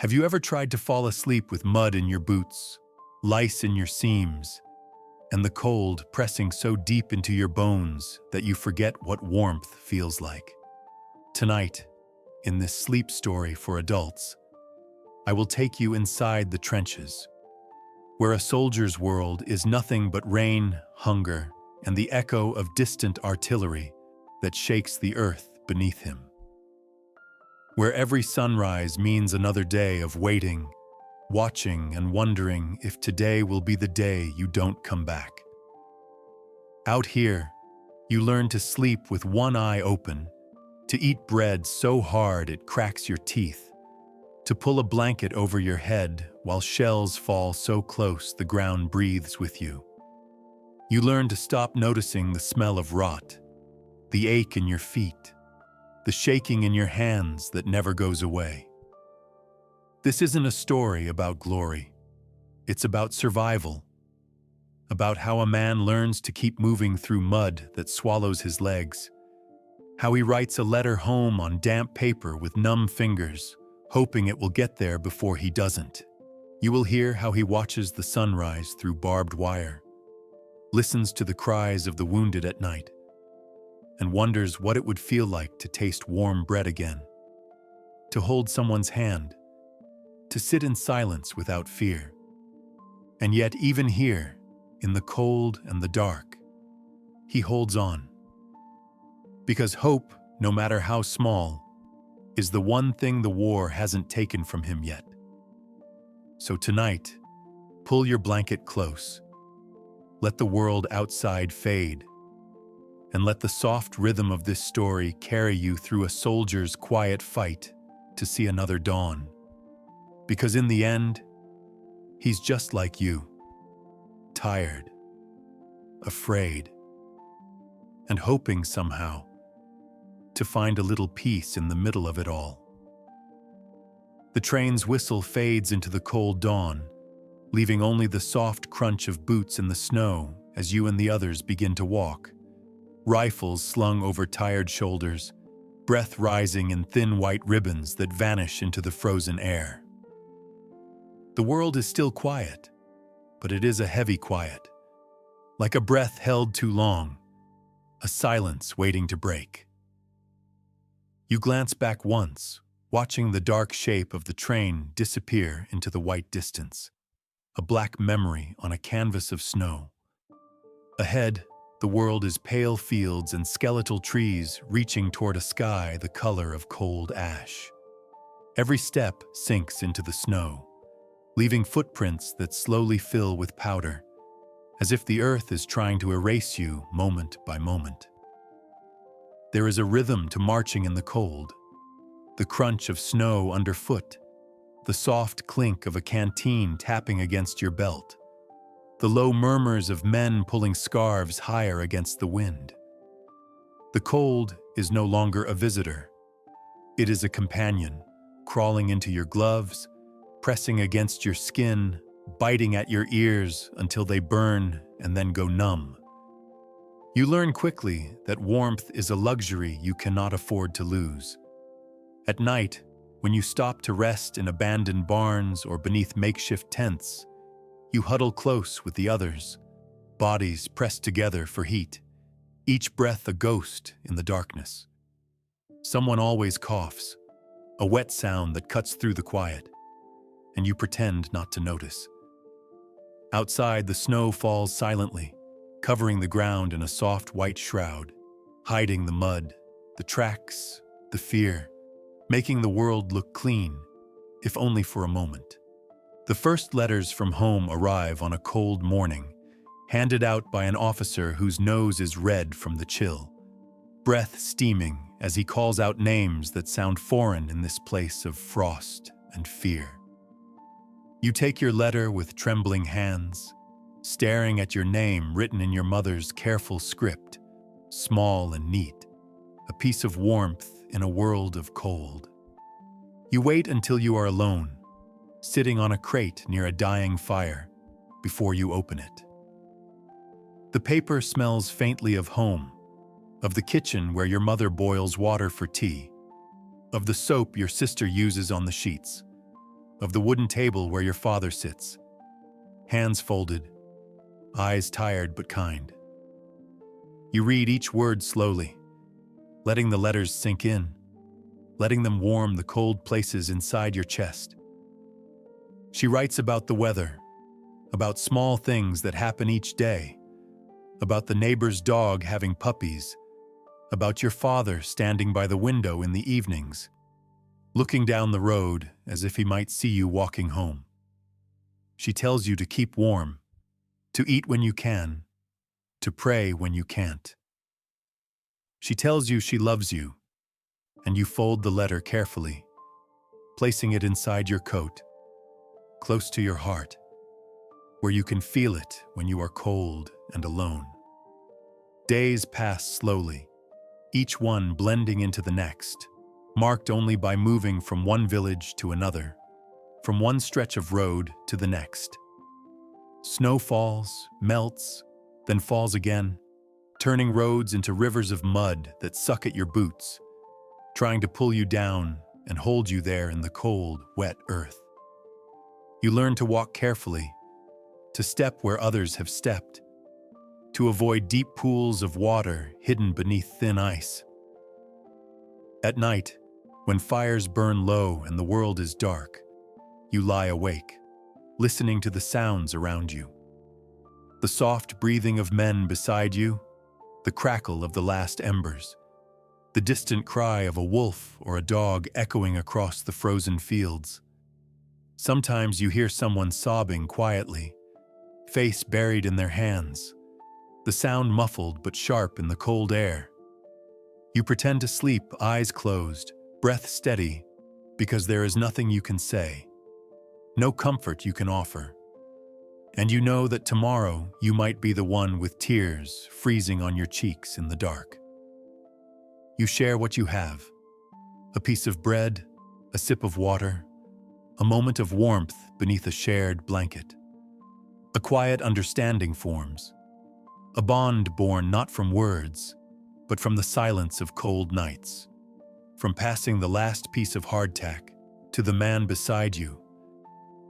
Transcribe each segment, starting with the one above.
Have you ever tried to fall asleep with mud in your boots, lice in your seams, and the cold pressing so deep into your bones that you forget what warmth feels like? Tonight, in this sleep story for adults, I will take you inside the trenches, where a soldier's world is nothing but rain, hunger, and the echo of distant artillery that shakes the earth beneath him. Where every sunrise means another day of waiting, watching, and wondering if today will be the day you don't come back. Out here, you learn to sleep with one eye open, to eat bread so hard it cracks your teeth, to pull a blanket over your head while shells fall so close the ground breathes with you. You learn to stop noticing the smell of rot, the ache in your feet, the shaking in your hands that never goes away. This isn't a story about glory. It's about survival, about how a man learns to keep moving through mud that swallows his legs, how he writes a letter home on damp paper with numb fingers, hoping it will get there before he doesn't. You will hear how he watches the sunrise through barbed wire, listens to the cries of the wounded at night, and wonders what it would feel like to taste warm bread again, to hold someone's hand, to sit in silence without fear. And yet even here, in the cold and the dark, he holds on. Because hope, no matter how small, is the one thing the war hasn't taken from him yet. So tonight, pull your blanket close. Let the world outside fade, and let the soft rhythm of this story carry you through a soldier's quiet fight to see another dawn. Because in the end, he's just like you, tired, afraid, and hoping somehow to find a little peace in the middle of it all. The train's whistle fades into the cold dawn, leaving only the soft crunch of boots in the snow as you and the others begin to walk. Rifles slung over tired shoulders, breath rising in thin white ribbons that vanish into the frozen air. The world is still quiet, but it is a heavy quiet, like a breath held too long, a silence waiting to break. You glance back once, watching the dark shape of the train disappear into the white distance, a black memory on a canvas of snow. Ahead, the world is pale fields and skeletal trees reaching toward a sky the color of cold ash. Every step sinks into the snow, leaving footprints that slowly fill with powder, as if the earth is trying to erase you moment by moment. There is a rhythm to marching in the cold, the crunch of snow underfoot, the soft clink of a canteen tapping against your belt, the low murmurs of men pulling scarves higher against the wind. The cold is no longer a visitor. It is a companion, crawling into your gloves, pressing against your skin, biting at your ears until they burn and then go numb. You learn quickly that warmth is a luxury you cannot afford to lose. At night, when you stop to rest in abandoned barns or beneath makeshift tents, you huddle close with the others, bodies pressed together for heat, each breath a ghost in the darkness. Someone always coughs, a wet sound that cuts through the quiet, and you pretend not to notice. Outside, the snow falls silently, covering the ground in a soft white shroud, hiding the mud, the tracks, the fear, making the world look clean, if only for a moment. The first letters from home arrive on a cold morning, handed out by an officer whose nose is red from the chill, breath steaming as he calls out names that sound foreign in this place of frost and fear. You take your letter with trembling hands, staring at your name written in your mother's careful script, small and neat, a piece of warmth in a world of cold. You wait until you are alone, sitting on a crate near a dying fire, before you open it. The paper smells faintly of home, of the kitchen where your mother boils water for tea, of the soap your sister uses on the sheets, of the wooden table where your father sits, hands folded, eyes tired but kind. You read each word slowly, letting the letters sink in, letting them warm the cold places inside your chest. She writes about the weather, about small things that happen each day, about the neighbor's dog having puppies, about your father standing by the window in the evenings, looking down the road as if he might see you walking home. She tells you to keep warm, to eat when you can, to pray when you can't. She tells you she loves you, and you fold the letter carefully, placing it inside your coat, close to your heart, where you can feel it when you are cold and alone. Days pass slowly, each one blending into the next, marked only by moving from one village to another, from one stretch of road to the next. Snow falls, melts, then falls again, turning roads into rivers of mud that suck at your boots, trying to pull you down and hold you there in the cold, wet earth. You learn to walk carefully, to step where others have stepped, to avoid deep pools of water hidden beneath thin ice. At night, when fires burn low and the world is dark, you lie awake, listening to the sounds around you. The soft breathing of men beside you, the crackle of the last embers, the distant cry of a wolf or a dog echoing across the frozen fields. Sometimes you hear someone sobbing quietly, face buried in their hands, the sound muffled but sharp in the cold air. You pretend to sleep, eyes closed, breath steady, because there is nothing you can say, no comfort you can offer. And you know that tomorrow you might be the one with tears freezing on your cheeks in the dark. You share what you have, a piece of bread, a sip of water, a moment of warmth beneath a shared blanket. A quiet understanding forms, a bond born not from words, but from the silence of cold nights, from passing the last piece of hardtack to the man beside you,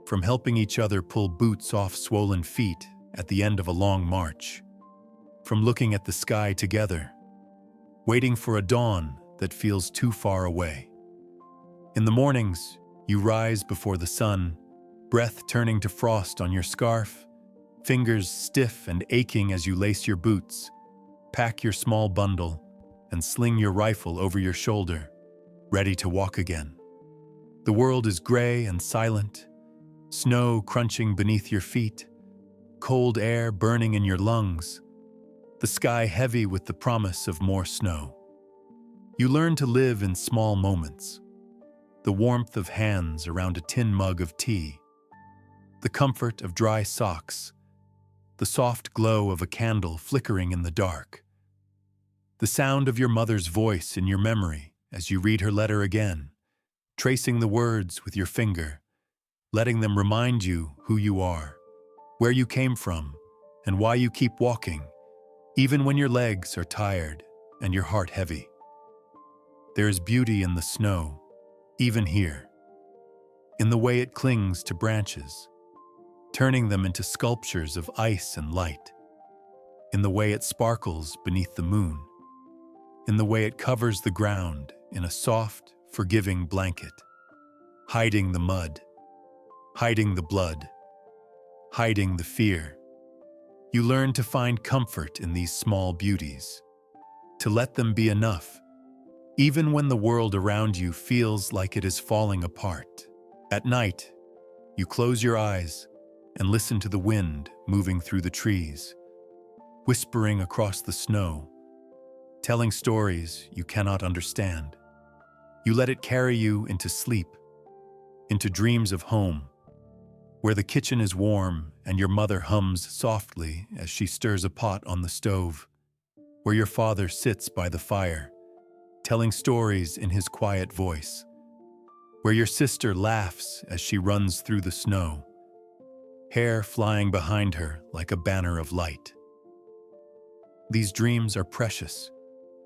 from helping each other pull boots off swollen feet at the end of a long march, from looking at the sky together, waiting for a dawn that feels too far away. In the mornings, you rise before the sun, breath turning to frost on your scarf, fingers stiff and aching as you lace your boots, pack your small bundle, and sling your rifle over your shoulder, ready to walk again. The world is gray and silent, snow crunching beneath your feet, cold air burning in your lungs, the sky heavy with the promise of more snow. You learn to live in small moments, the warmth of hands around a tin mug of tea, the comfort of dry socks, the soft glow of a candle flickering in the dark, the sound of your mother's voice in your memory as you read her letter again, tracing the words with your finger, letting them remind you who you are, where you came from, and why you keep walking, even when your legs are tired and your heart heavy. There is beauty in the snow, even here, in the way it clings to branches, turning them into sculptures of ice and light, in the way it sparkles beneath the moon, in the way it covers the ground in a soft, forgiving blanket, hiding the mud, hiding the blood, hiding the fear. You learn to find comfort in these small beauties, to let them be enough, even when the world around you feels like it is falling apart. At night, you close your eyes and listen to the wind moving through the trees, whispering across the snow, telling stories you cannot understand. You let it carry you into sleep, into dreams of home, where the kitchen is warm and your mother hums softly as she stirs a pot on the stove, where your father sits by the fire, telling stories in his quiet voice, where your sister laughs as she runs through the snow, hair flying behind her like a banner of light. These dreams are precious,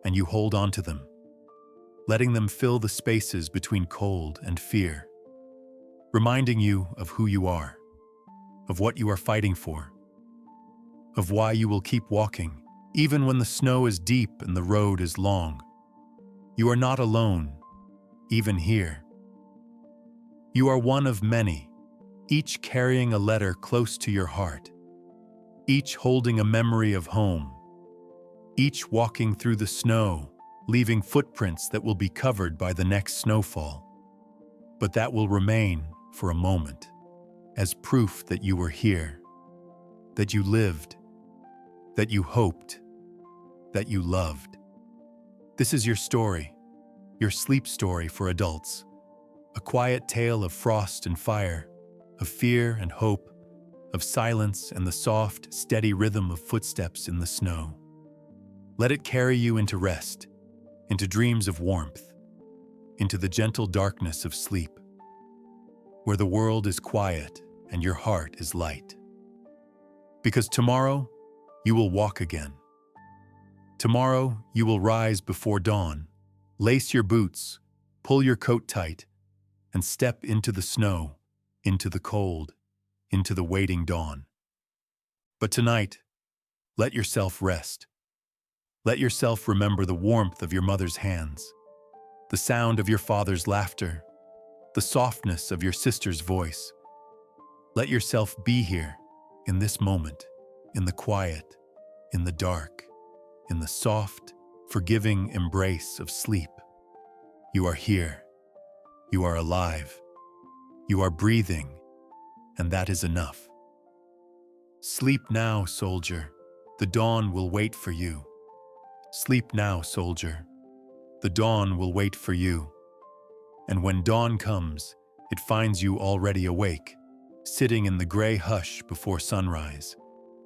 and you hold on to them, letting them fill the spaces between cold and fear. reminding you of who you are, of what you are fighting for, of why you will keep walking, even when the snow is deep and the road is long. You are not alone, even here. You are one of many, each carrying a letter close to your heart, each holding a memory of home, each walking through the snow, leaving footprints that will be covered by the next snowfall, but that will remain for a moment as proof that you were here, that you lived, that you hoped, that you loved. This is your story, your sleep story for adults, a quiet tale of frost and fire, of fear and hope, of silence and the soft, steady rhythm of footsteps in the snow. Let it carry you into rest, into dreams of warmth, into the gentle darkness of sleep, where the world is quiet and your heart is light. Because tomorrow, you will walk again. Tomorrow, you will rise before dawn, lace your boots, pull your coat tight, and step into the snow, into the cold, into the waiting dawn. But tonight, let yourself rest. Let yourself remember the warmth of your mother's hands, the sound of your father's laughter, the softness of your sister's voice. Let yourself be here, in this moment, in the quiet, in the dark, in the soft, forgiving embrace of sleep. You are here. You are alive. You are breathing, and that is enough. Sleep now, soldier. The dawn will wait for you. Sleep now, soldier. The dawn will wait for you. And when dawn comes, it finds you already awake, sitting in the gray hush before sunrise,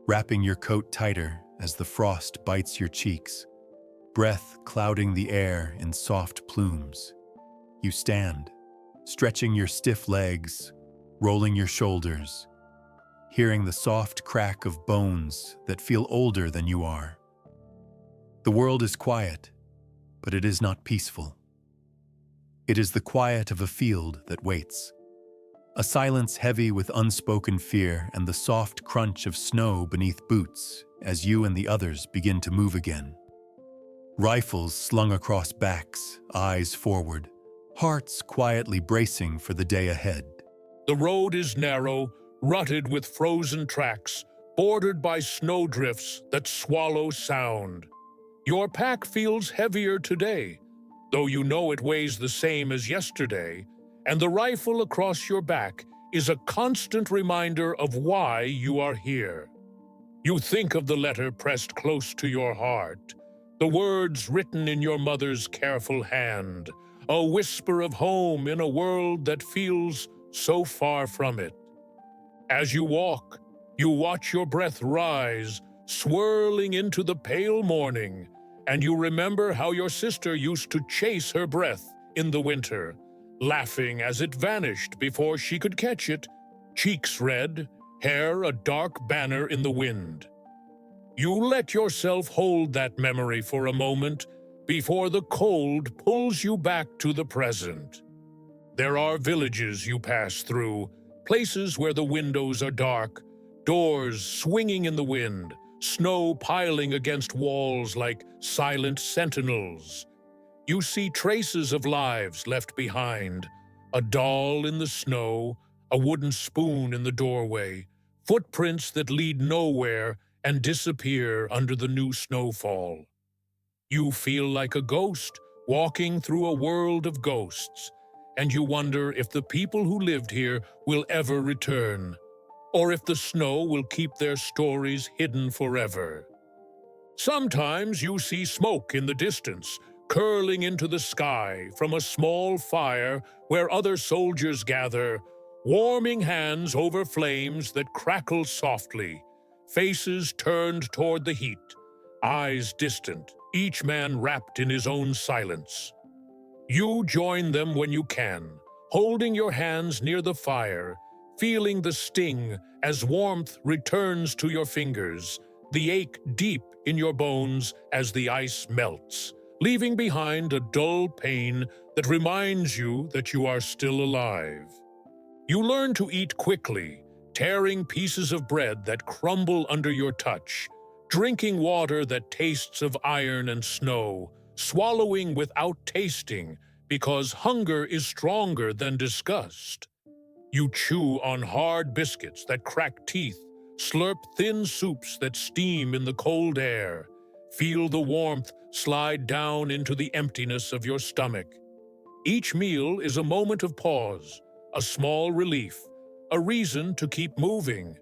wrapping your coat tighter as the frost bites your cheeks, breath clouding the air in soft plumes. You stand, stretching your stiff legs, rolling your shoulders, hearing the soft crack of bones that feel older than you are. The world is quiet, but it is not peaceful. It is the quiet of a field that waits, a silence heavy with unspoken fear and the soft crunch of snow beneath boots as you and the others begin to move again. Rifles slung across backs, eyes forward, hearts quietly bracing for the day ahead. The road is narrow, rutted with frozen tracks, bordered by snowdrifts that swallow sound. Your pack feels heavier today, though you know it weighs the same as yesterday, and the rifle across your back is a constant reminder of why you are here. You think of the letter pressed close to your heart, the words written in your mother's careful hand, a whisper of home in a world that feels so far from it. As you walk, you watch your breath rise, swirling into the pale morning, and you remember how your sister used to chase her breath in the winter, laughing as it vanished before she could catch it, cheeks red, hair a dark banner in the wind. You let yourself hold that memory for a moment before the cold pulls you back to the present. There are villages you pass through, places where the windows are dark, doors swinging in the wind, snow piling against walls like silent sentinels. You see traces of lives left behind, a doll in the snow, a wooden spoon in the doorway, footprints that lead nowhere and disappear under the new snowfall. You feel like a ghost walking through a world of ghosts, and you wonder if the people who lived here will ever return, or if the snow will keep their stories hidden forever. Sometimes you see smoke in the distance, curling into the sky from a small fire where other soldiers gather, warming hands over flames that crackle softly, faces turned toward the heat, eyes distant, each man wrapped in his own silence. You join them when you can, holding your hands near the fire, feeling the sting as warmth returns to your fingers, the ache deep in your bones as the ice melts, leaving behind a dull pain that reminds you that you are still alive. You learn to eat quickly, tearing pieces of bread that crumble under your touch, drinking water that tastes of iron and snow, swallowing without tasting, because hunger is stronger than disgust. You chew on hard biscuits that crack teeth, slurp thin soups that steam in the cold air, feel the warmth slide down into the emptiness of your stomach. Each meal is a moment of pause, a small relief, a reason to keep moving.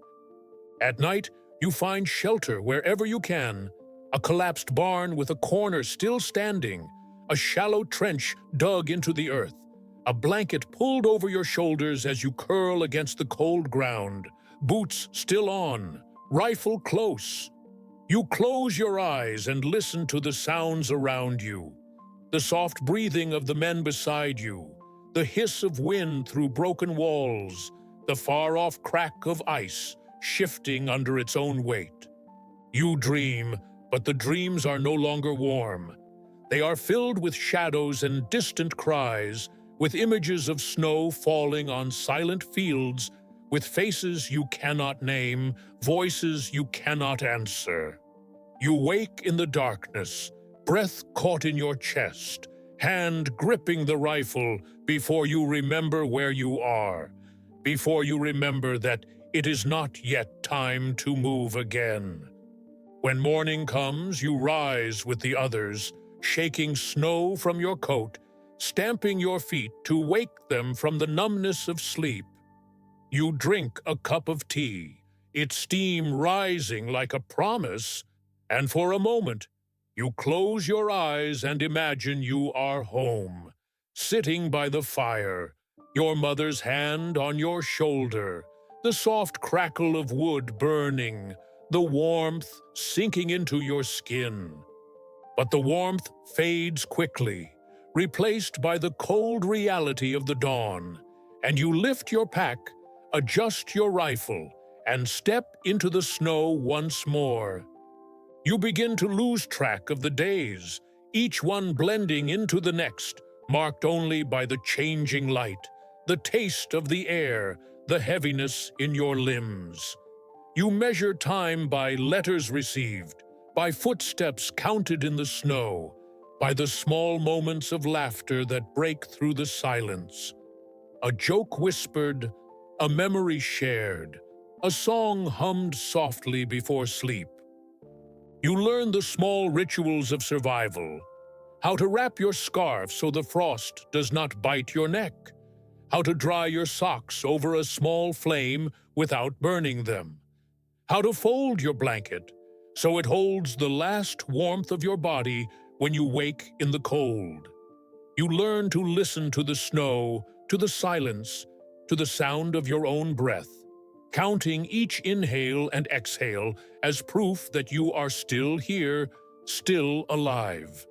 At night, you find shelter wherever you can, a collapsed barn with a corner still standing, a shallow trench dug into the earth, a blanket pulled over your shoulders as you curl against the cold ground, boots still on, rifle close. You close your eyes and listen to the sounds around you, the soft breathing of the men beside you, the hiss of wind through broken walls, the far-off crack of ice shifting under its own weight. You dream, but the dreams are no longer warm. They are filled with shadows and distant cries, with images of snow falling on silent fields, with faces you cannot name, voices you cannot answer. You wake in the darkness, breath caught in your chest, hand gripping the rifle before you remember where you are, before you remember that it is not yet time to move again. When morning comes, you rise with the others, shaking snow from your coat, stamping your feet to wake them from the numbness of sleep. You drink a cup of tea, its steam rising like a promise, and for a moment, you close your eyes and imagine you are home, sitting by the fire, your mother's hand on your shoulder, the soft crackle of wood burning, the warmth sinking into your skin. But the warmth fades quickly, replaced by the cold reality of the dawn, and you lift your pack, adjust your rifle, and step into the snow once more. You begin to lose track of the days, each one blending into the next, marked only by the changing light, the taste of the air, the heaviness in your limbs. You measure time by letters received, by footsteps counted in the snow, by the small moments of laughter that break through the silence. A joke whispered, a memory shared, a song hummed softly before sleep. You learn the small rituals of survival, how to wrap your scarf so the frost does not bite your neck, how to dry your socks over a small flame without burning them, how to fold your blanket so it holds the last warmth of your body when you wake in the cold. You learn to listen to the snow, to the silence, to the sound of your own breath, counting each inhale and exhale as proof that you are still here, still alive.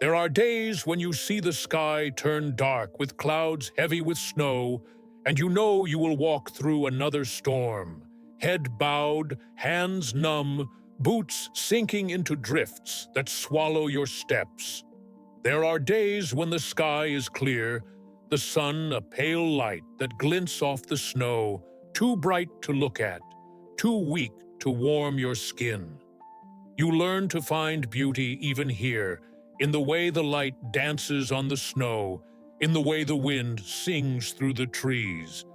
There are days when you see the sky turn dark with clouds heavy with snow, and you know you will walk through another storm, head bowed, hands numb, boots sinking into drifts that swallow your steps. There are days when the sky is clear, the sun a pale light that glints off the snow, too bright to look at, too weak to warm your skin. You learn to find beauty even here, in the way the light dances on the snow, in the way the wind sings through the trees,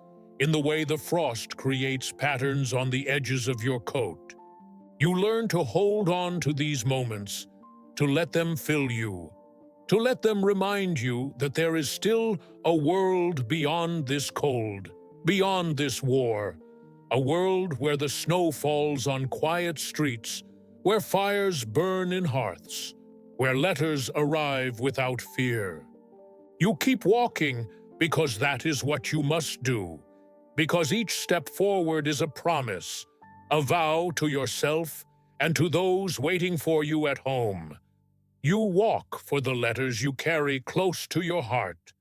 in the way the frost creates patterns on the edges of your coat. You learn to hold on to these moments, to let them fill you, to let them remind you that there is still a world beyond this cold, beyond this war, a world where the snow falls on quiet streets, where fires burn in hearths, where letters arrive without fear. You keep walking because that is what you must do, because each step forward is a promise, a vow to yourself and to those waiting for you at home. You walk for the letters you carry close to your heart,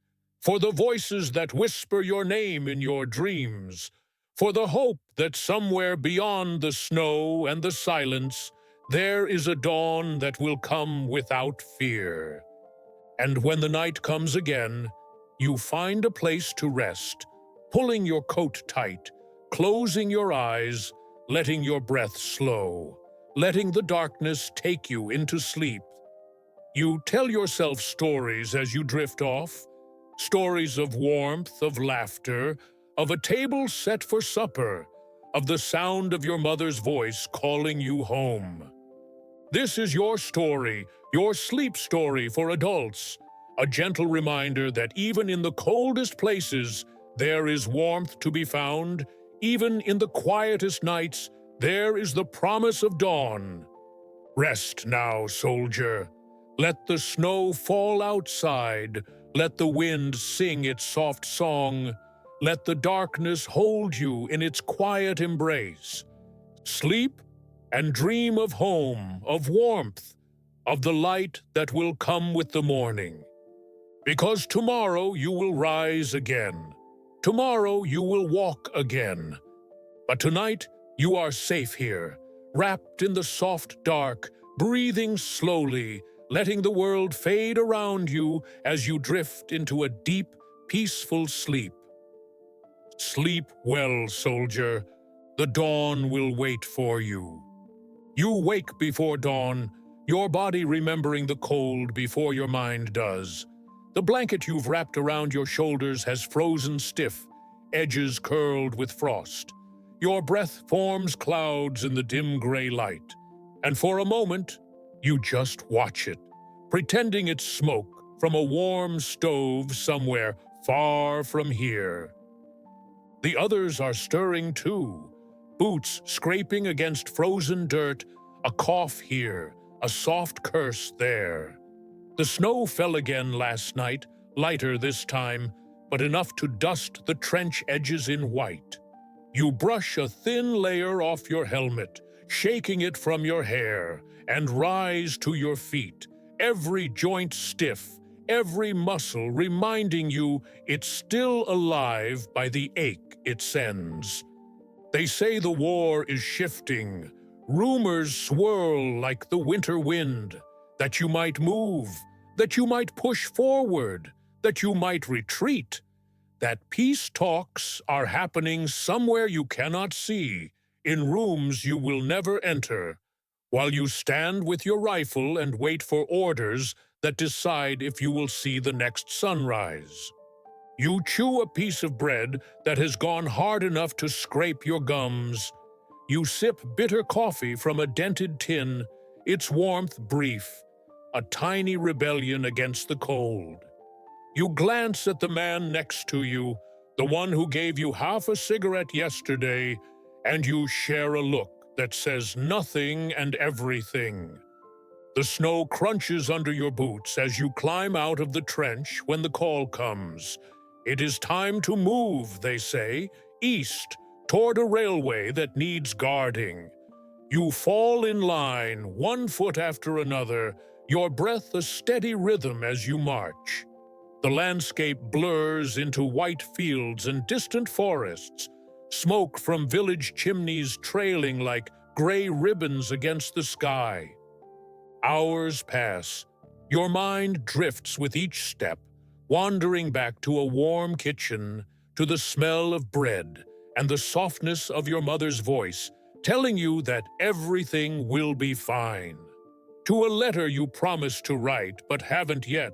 for the voices that whisper your name in your dreams, for the hope that somewhere beyond the snow and the silence, there is a dawn that will come without fear. And when the night comes again, you find a place to rest, pulling your coat tight, closing your eyes, letting your breath slow, letting the darkness take you into sleep. You tell yourself stories as you drift off, stories of warmth, of laughter, of a table set for supper, of the sound of your mother's voice calling you home. This is your sleep story for adults, a gentle reminder that even in the coldest places, there is warmth to be found. Even in the quietest nights, there is the promise of dawn. Rest now, soldier. Let the snow fall outside. Let the wind sing its soft song. Let the darkness hold you in its quiet embrace. Sleep and dream of home, of warmth, of the light that will come with the morning. Because tomorrow you will rise again. Tomorrow you will walk again. But tonight you are safe here, wrapped in the soft dark, breathing slowly, letting the world fade around you as you drift into a deep, peaceful sleep. Sleep well, soldier. The dawn will wait for you. You wake before dawn, your body remembering the cold before your mind does. The blanket you've wrapped around your shoulders has frozen stiff, edges curled with frost. Your breath forms clouds in the dim gray light. And for a moment, you just watch it, pretending it's smoke from a warm stove somewhere far from here. The others are stirring too, boots scraping against frozen dirt, a cough here, a soft curse there. The snow fell again last night, lighter this time, but enough to dust the trench edges in white. You brush a thin layer off your helmet, shaking it from your hair, and rise to your feet, every joint stiff, every muscle reminding you it's still alive by the ache it sends. They say the war is shifting. Rumors swirl like the winter wind, that you might move, that you might push forward, that you might retreat, that peace talks are happening somewhere you cannot see, in rooms you will never enter, while you stand with your rifle and wait for orders that decide if you will see the next sunrise. You chew a piece of bread that has gone hard enough to scrape your gums. You sip bitter coffee from a dented tin, its warmth brief, a tiny rebellion against the cold. You glance at the man next to you, the one who gave you half a cigarette yesterday, and you share a look that says nothing and everything. The snow crunches under your boots as you climb out of the trench when the call comes. It is time to move, they say, east, toward a railway that needs guarding. You fall in line, one foot after another, your breath a steady rhythm as you march. The landscape blurs into white fields and distant forests, smoke from village chimneys trailing like gray ribbons against the sky. Hours pass. Your mind drifts with each step, wandering back to a warm kitchen, to the smell of bread and the softness of your mother's voice, telling you that everything will be fine. To a letter you promised to write but haven't yet.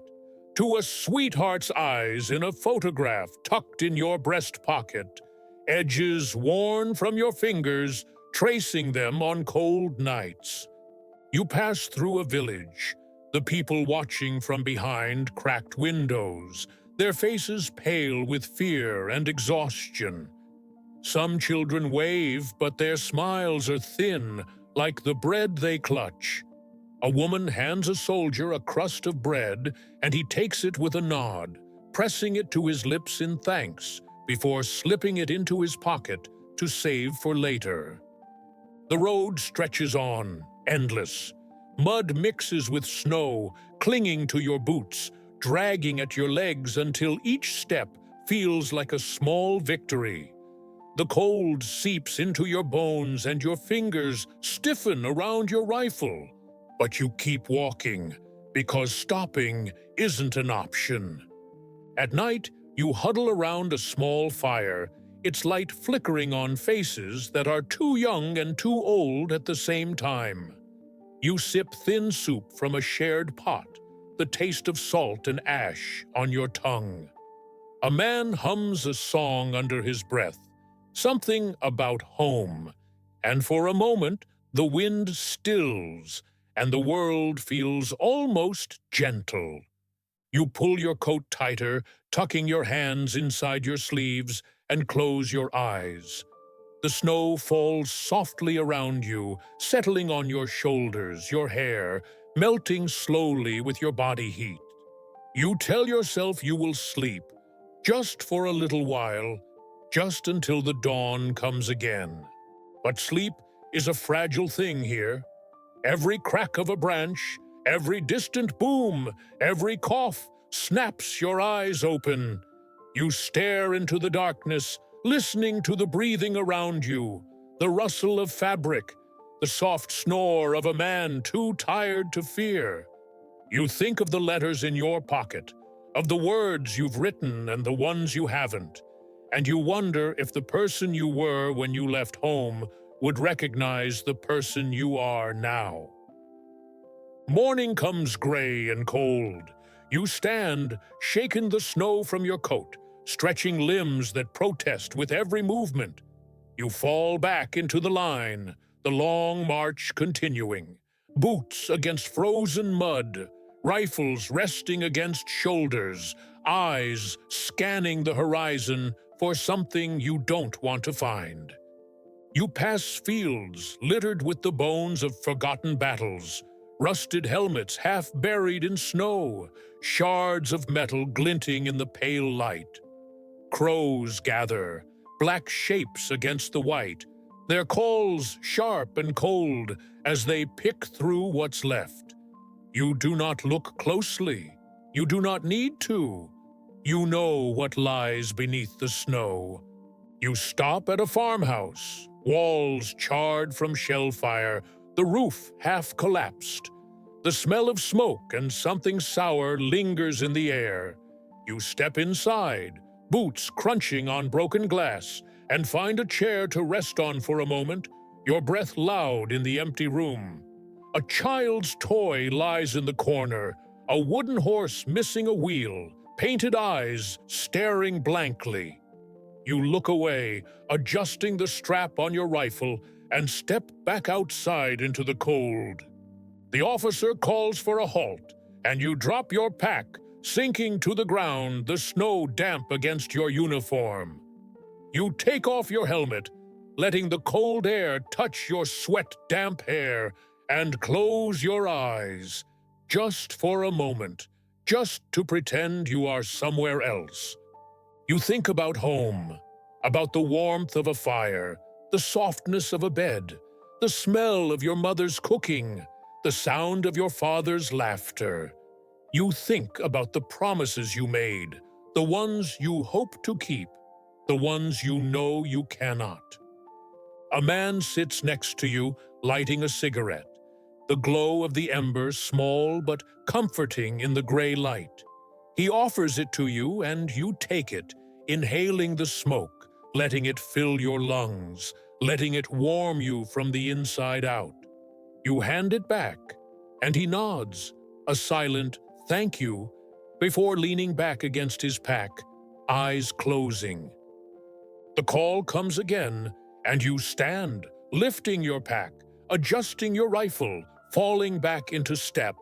To a sweetheart's eyes in a photograph tucked in your breast pocket, edges worn from your fingers, tracing them on cold nights. You pass through a village, the people watching from behind cracked windows, their faces pale with fear and exhaustion. Some children wave, but their smiles are thin, like the bread they clutch. A woman hands a soldier a crust of bread, and he takes it with a nod, pressing it to his lips in thanks, before slipping it into his pocket to save for later. The road stretches on, endless. Mud mixes with snow, clinging to your boots, dragging at your legs until each step feels like a small victory. The cold seeps into your bones and your fingers stiffen around your rifle. But you keep walking, because stopping isn't an option. At night, You huddle around a small fire, its light flickering on faces that are too young and too old at the same time. You sip thin soup from a shared pot, the taste of salt and ash on your tongue. A man hums a song under his breath, something about home, and for a moment the wind stills and the world feels almost gentle. You pull your coat tighter, tucking your hands inside your sleeves, and close your eyes. The snow falls softly around you, settling on your shoulders, your hair, melting slowly with your body heat. You tell yourself you will sleep, just for a little while, just until the dawn comes again. But sleep is a fragile thing here. Every crack of a branch, every distant boom, every cough snaps your eyes open. You stare into the darkness, listening to the breathing around you, the rustle of fabric, the soft snore of a man too tired to fear. You think of the letters in your pocket, of the words you've written and the ones you haven't, and you wonder if the person you were when you left home would recognize the person you are now. Morning comes gray and cold. You stand, shaking the snow from your coat, stretching limbs that protest with every movement. You fall back into the line, the long march continuing. Boots against frozen mud, rifles resting against shoulders, eyes scanning the horizon for something you don't want to find. You pass fields littered with the bones of forgotten battles, rusted helmets half buried in snow, shards of metal glinting in the pale light. Crows gather, black shapes against the white, their calls sharp and cold as they pick through what's left. You do not look closely. You do not need to. You know what lies beneath the snow. You stop at a farmhouse, walls charred from shell fire, the roof half collapsed. The smell of smoke and something sour lingers in the air. You step inside, boots crunching on broken glass, and find a chair to rest on for a moment, your breath loud in the empty room. A child's toy lies in the corner, a wooden horse missing a wheel, painted eyes staring blankly. You look away, adjusting the strap on your rifle, and step back outside into the cold. The officer calls for a halt, and you drop your pack, sinking to the ground, the snow damp against your uniform. You take off your helmet, letting the cold air touch your sweat-damp hair, and close your eyes, just for a moment, just to pretend you are somewhere else. You think about home, about the warmth of a fire, the softness of a bed, the smell of your mother's cooking, the sound of your father's laughter. You think about the promises you made, the ones you hope to keep, the ones you know you cannot. A man sits next to you, lighting a cigarette, the glow of the ember small but comforting in the gray light. He offers it to you, and you take it, inhaling the smoke, letting it fill your lungs, letting it warm you from the inside out. You hand it back, and he nods, a silent thank you, before leaning back against his pack, eyes closing. The call comes again, and you stand, lifting your pack, adjusting your rifle, falling back into step.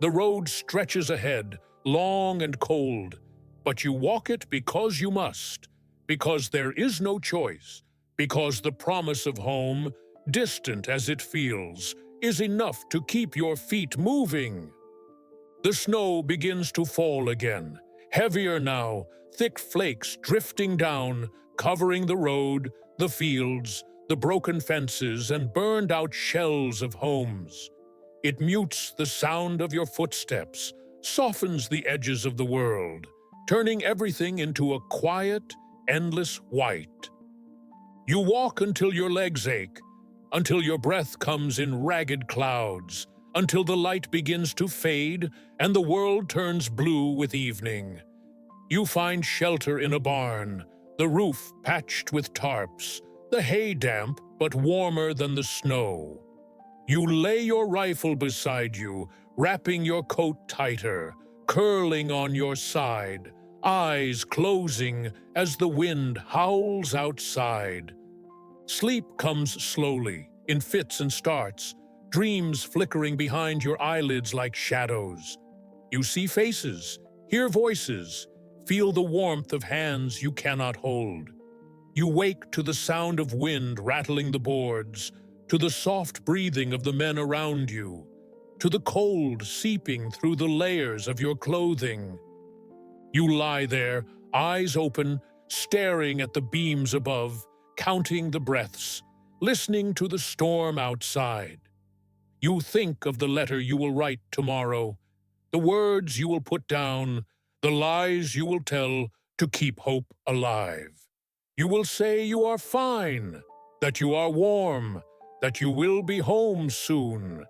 The road stretches ahead, long and cold, but you walk it because you must, because there is no choice, because the promise of home, distant as it feels, is enough to keep your feet moving. The snow begins to fall again, heavier now, thick flakes drifting down, covering the road, the fields, the broken fences, and burned-out shells of homes. It mutes the sound of your footsteps, softens the edges of the world, turning everything into a quiet, endless white. You walk until your legs ache, until your breath comes in ragged clouds, until the light begins to fade and the world turns blue with evening. You find shelter in a barn, the roof patched with tarps, the hay damp but warmer than the snow. You lay your rifle beside you, wrapping your coat tighter, curling on your side, eyes closing as the wind howls outside. Sleep comes slowly, in fits and starts, dreams flickering behind your eyelids like shadows. You see faces, hear voices, feel the warmth of hands you cannot hold. You wake to the sound of wind rattling the boards, to the soft breathing of the men around you, to the cold seeping through the layers of your clothing. You lie there, eyes open, staring at the beams above, counting the breaths, listening to the storm outside. You think of the letter you will write tomorrow, the words you will put down, the lies you will tell to keep hope alive. You will say you are fine, that you are warm, that you will be home soon.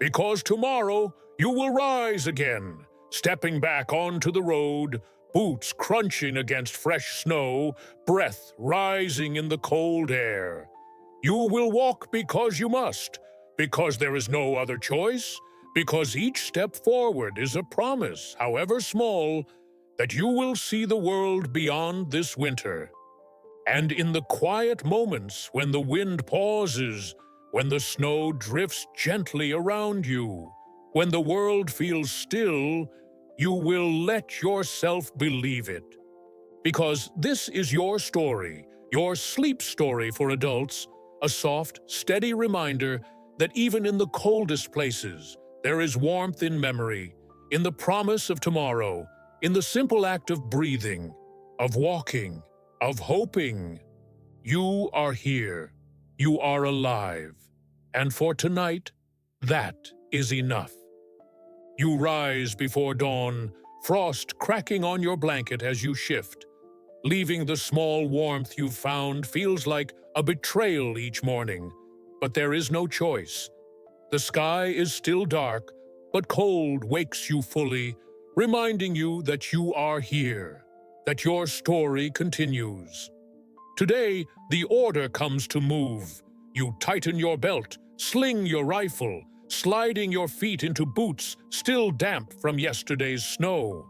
Because tomorrow you will rise again, stepping back onto the road, boots crunching against fresh snow, breath rising in the cold air. You will walk because you must, because there is no other choice, because each step forward is a promise, however small, that you will see the world beyond this winter. And in the quiet moments when the wind pauses, when the snow drifts gently around you, when the world feels still, you will let yourself believe it. Because this is your story, your sleep story for adults, a soft, steady reminder that even in the coldest places, there is warmth in memory, in the promise of tomorrow, in the simple act of breathing, of walking, of hoping. You are here. You are alive. And for tonight, that is enough. You rise before dawn, frost cracking on your blanket as you shift. Leaving the small warmth you've found feels like a betrayal each morning, but there is no choice. The sky is still dark, but cold wakes you fully, reminding you that you are here, that your story continues. Today, the order comes to move. You tighten your belt, sling your rifle, sliding your feet into boots still damp from yesterday's snow.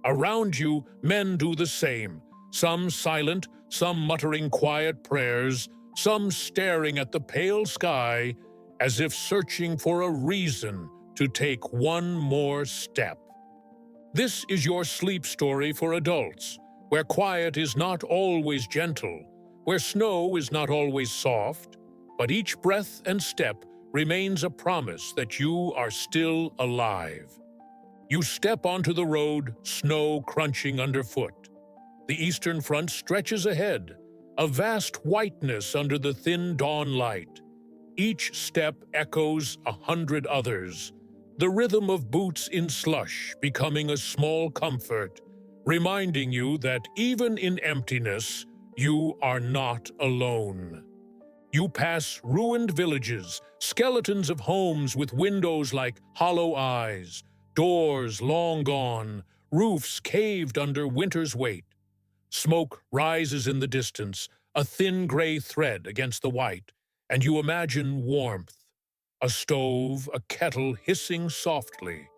Around you, men do the same, some silent, some muttering quiet prayers, some staring at the pale sky as if searching for a reason to take one more step. This is your sleep story for adults, where quiet is not always gentle, where snow is not always soft, but each breath and step remains a promise that you are still alive. You step onto the road, snow crunching underfoot. The eastern front stretches ahead, a vast whiteness under the thin dawn light. Each step echoes 100 others, the rhythm of boots in slush becoming a small comfort, reminding you that even in emptiness, you are not alone. You pass ruined villages, skeletons of homes with windows like hollow eyes, doors long gone, roofs caved under winter's weight. Smoke rises in the distance, a thin gray thread against the white, and you imagine warmth, a stove, a kettle hissing softly.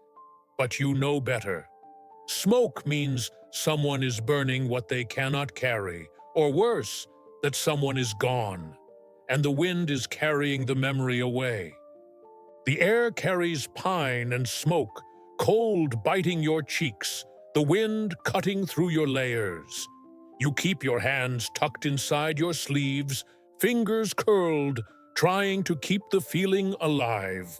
But you know better. Smoke means someone is burning what they cannot carry, or worse, that someone is gone, and the wind is carrying the memory away. The air carries pine and smoke, cold biting your cheeks, the wind cutting through your layers. You keep your hands tucked inside your sleeves, fingers curled, trying to keep the feeling alive.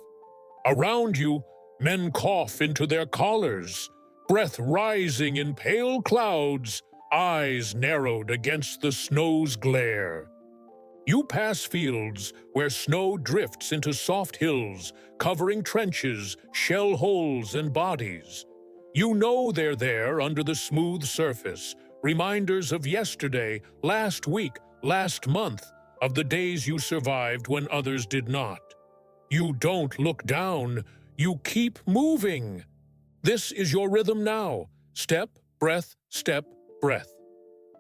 Around you, men cough into their collars, breath rising in pale clouds, eyes narrowed against the snow's glare. You pass fields where snow drifts into soft hills, covering trenches, shell holes, and bodies. You know they're there under the smooth surface, reminders of yesterday, last week, last month, of the days you survived when others did not. You don't look down, you keep moving. This is your rhythm now. Step, breath, step, breath.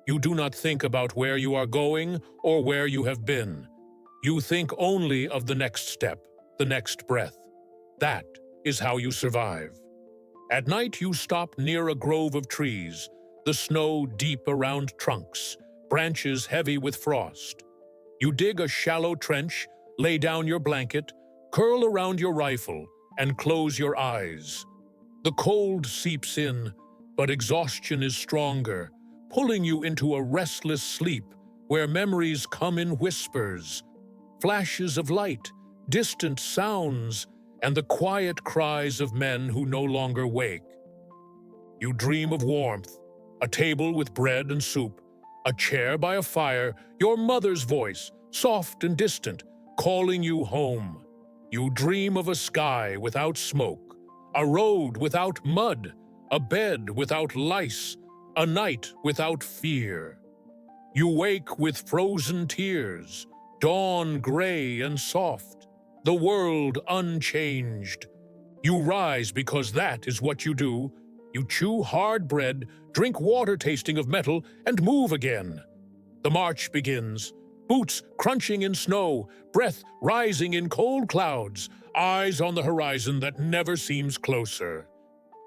You do not think about where you are going or where you have been. You think only of the next step, the next breath. That is how you survive. At night, you stop near a grove of trees, the snow deep around trunks, branches heavy with frost. You dig a shallow trench, lay down your blanket, curl around your rifle, and close your eyes. The cold seeps in, but exhaustion is stronger, pulling you into a restless sleep where memories come in whispers, flashes of light, distant sounds, and the quiet cries of men who no longer wake. You dream of warmth, a table with bread and soup, a chair by a fire, your mother's voice, soft and distant, calling you home. You dream of a sky without smoke, a road without mud, a bed without lice, a night without fear. You wake with frozen tears, dawn gray and soft, the world unchanged. You rise because that is what you do. You chew hard bread, drink water tasting of metal, and move again. The march begins, boots crunching in snow, breath rising in cold clouds, eyes on the horizon that never seems closer.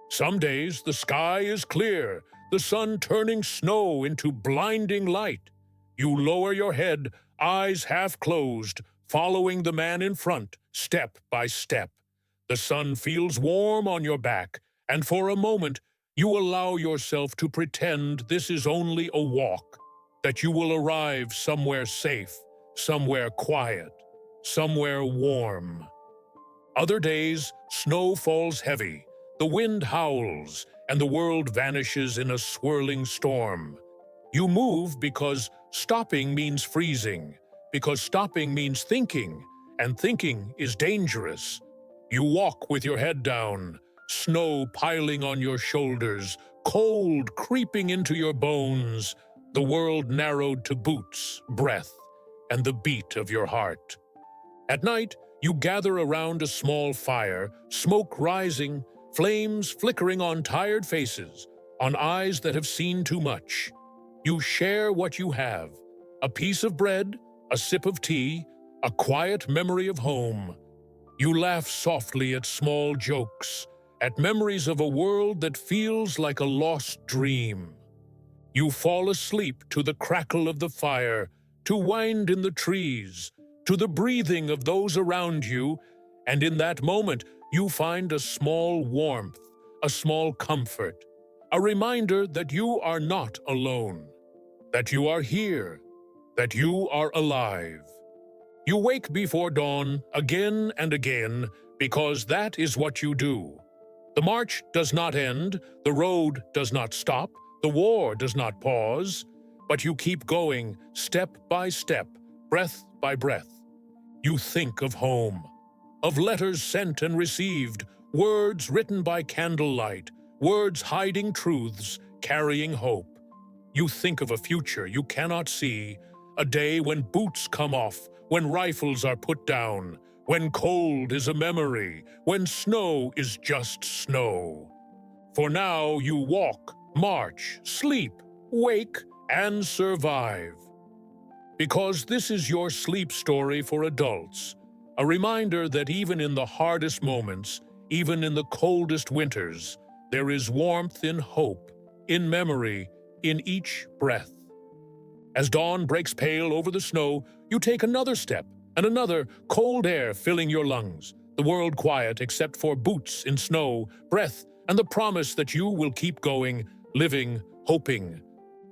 Some days the sky is clear, the sun turning snow into blinding light. You lower your head, eyes half closed, following the man in front, step by step. The sun feels warm on your back, and for a moment you allow yourself to pretend this is only a walk, that you will arrive somewhere safe, somewhere quiet, somewhere warm. Other days, snow falls heavy, the wind howls, and the world vanishes in a swirling storm. You move because stopping means freezing, because stopping means thinking, and thinking is dangerous. You walk with your head down, snow piling on your shoulders, cold creeping into your bones, the world narrowed to boots, breath, and the beat of your heart. At night, you gather around a small fire, smoke rising, flames flickering on tired faces, on eyes that have seen too much. You share what you have, a piece of bread, a sip of tea, a quiet memory of home. You laugh softly at small jokes, at memories of a world that feels like a lost dream. You fall asleep to the crackle of the fire, to wind in the trees, to the breathing of those around you, and in that moment you find a small warmth, a small comfort, a reminder that you are not alone, that you are here, that you are alive. You wake before dawn again and again because that is what you do. The march does not end, the road does not stop, the war does not pause, but you keep going step by step, breath by breath. You think of home, of letters sent and received, words written by candlelight, words hiding truths, carrying hope. You think of a future you cannot see, a day when boots come off, when rifles are put down, when cold is a memory, when snow is just snow. For now you walk, march, sleep, wake, and survive. Because this is your sleep story for adults, a reminder that even in the hardest moments, even in the coldest winters, there is warmth in hope, in memory, in each breath. As dawn breaks pale over the snow, you take another step, and another, cold air filling your lungs, the world quiet except for boots in snow, breath, and the promise that you will keep going, living, hoping.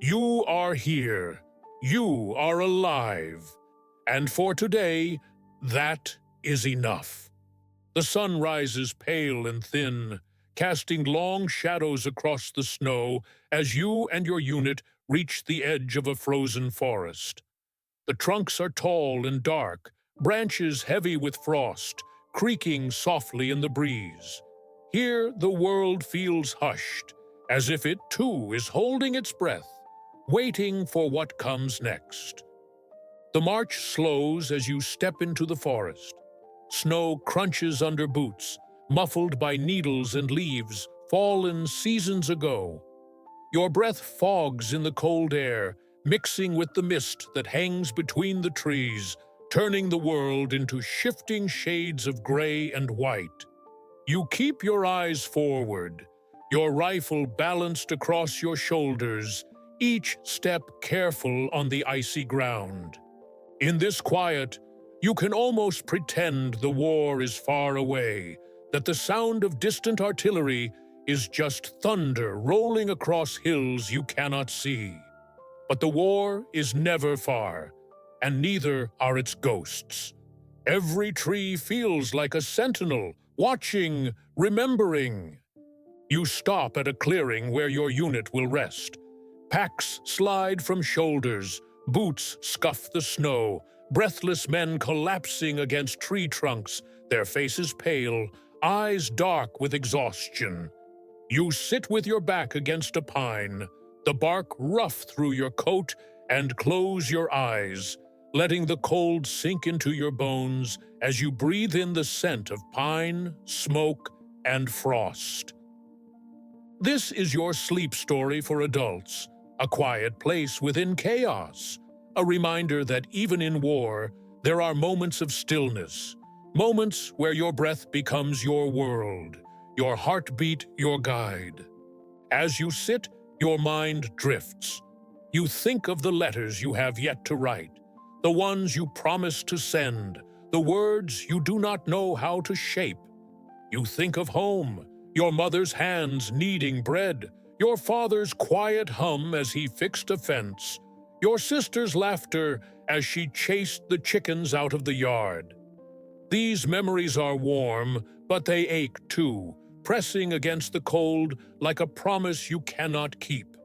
You are here. You are alive. And for today, that is enough. The sun rises pale and thin, casting long shadows across the snow as you and your unit reach the edge of a frozen forest. The trunks are tall and dark, branches heavy with frost, creaking softly in the breeze. Here the world feels hushed, as if it too is holding its breath, waiting for what comes next. The march slows as you step into the forest. Snow crunches under boots, muffled by needles and leaves fallen seasons ago. Your breath fogs in the cold air, mixing with the mist that hangs between the trees, turning the world into shifting shades of gray and white. You keep your eyes forward, your rifle balanced across your shoulders, each step careful on the icy ground. In this quiet, you can almost pretend the war is far away, that the sound of distant artillery is just thunder rolling across hills you cannot see. But the war is never far, and neither are its ghosts. Every tree feels like a sentinel, watching, remembering. You stop at a clearing where your unit will rest. Packs slide from shoulders, boots scuff the snow, breathless men collapsing against tree trunks, their faces pale, eyes dark with exhaustion. You sit with your back against a pine, the bark rough through your coat, and close your eyes, letting the cold sink into your bones as you breathe in the scent of pine, smoke, and frost. This is your sleep story for adults, a quiet place within chaos, a reminder that even in war, there are moments of stillness, moments where your breath becomes your world, your heartbeat your guide. As you sit, your mind drifts. You think of the letters you have yet to write, the ones you promised to send, the words you do not know how to shape. You think of home, your mother's hands kneading bread, your father's quiet hum as he fixed a fence, your sister's laughter as she chased the chickens out of the yard. These memories are warm, but they ache too, pressing against the cold like a promise you cannot keep.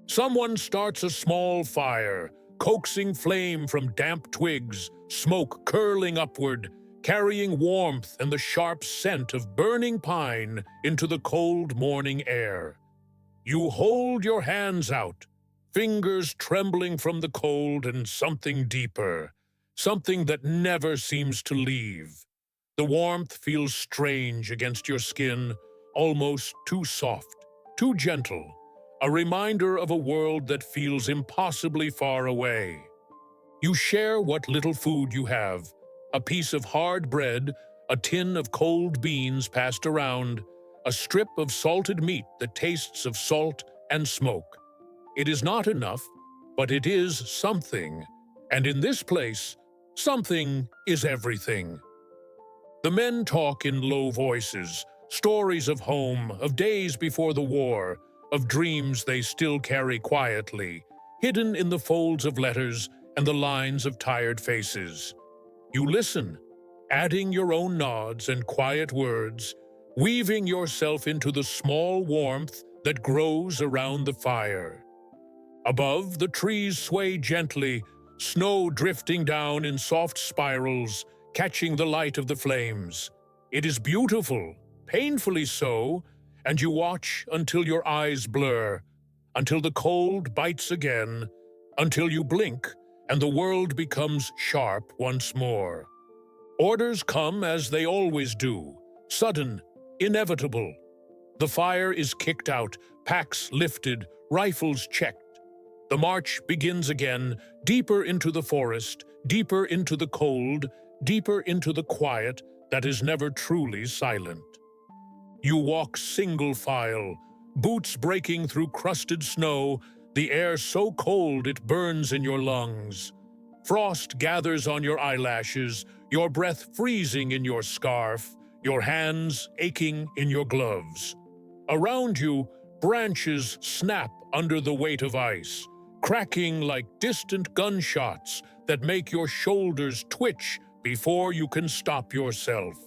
Someone starts a small fire, coaxing flame from damp twigs, smoke curling upward, carrying warmth and the sharp scent of burning pine into the cold morning air. You hold your hands out, fingers trembling from the cold, and something deeper, something that never seems to leave. The warmth feels strange against your skin, almost too soft, too gentle, a reminder of a world that feels impossibly far away. You share what little food you have, a piece of hard bread, a tin of cold beans passed around, a strip of salted meat that tastes of salt and smoke. It is not enough, but it is something, and in this place, something is everything. The men talk in low voices, stories of home, of days before the war, of dreams they still carry quietly, hidden in the folds of letters and the lines of tired faces. You listen, adding your own nods and quiet words, weaving yourself into the small warmth that grows around the fire. Above, the trees sway gently, snow drifting down in soft spirals, catching the light of the flames. It is beautiful, painfully so, and you watch until your eyes blur, until the cold bites again, until you blink and the world becomes sharp once more. Orders come as they always do, sudden, inevitable. The fire is kicked out, packs lifted, rifles checked. The march begins again, deeper into the forest, deeper into the cold, deeper into the quiet that is never truly silent. You walk single file, boots breaking through crusted snow, the air so cold it burns in your lungs. Frost gathers on your eyelashes, your breath freezing in your scarf, your hands aching in your gloves. Around you, branches snap under the weight of ice, cracking like distant gunshots that make your shoulders twitch before you can stop yourself.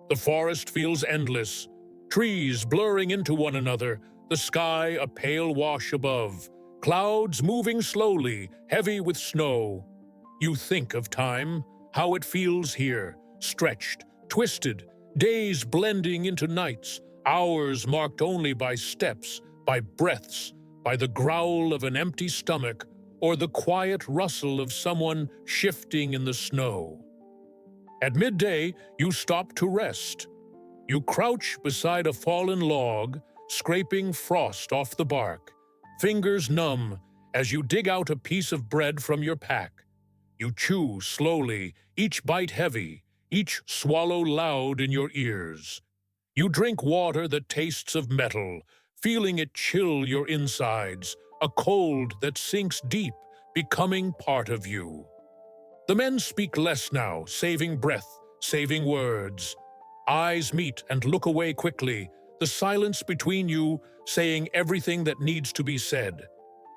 The forest feels endless, trees blurring into one another, the sky a pale wash above, clouds moving slowly, heavy with snow. You think of time, how it feels here, stretched, twisted, days blending into nights, hours marked only by steps, by breaths, by the growl of an empty stomach, or the quiet rustle of someone shifting in the snow. At midday, you stop to rest. You crouch beside a fallen log, scraping frost off the bark, fingers numb as you dig out a piece of bread from your pack. You chew slowly, each bite heavy, each swallow loud in your ears. You drink water that tastes of metal, feeling it chill your insides, a cold that sinks deep, becoming part of you. The men speak less now, saving breath, saving words. Eyes meet and look away quickly, the silence between you saying everything that needs to be said.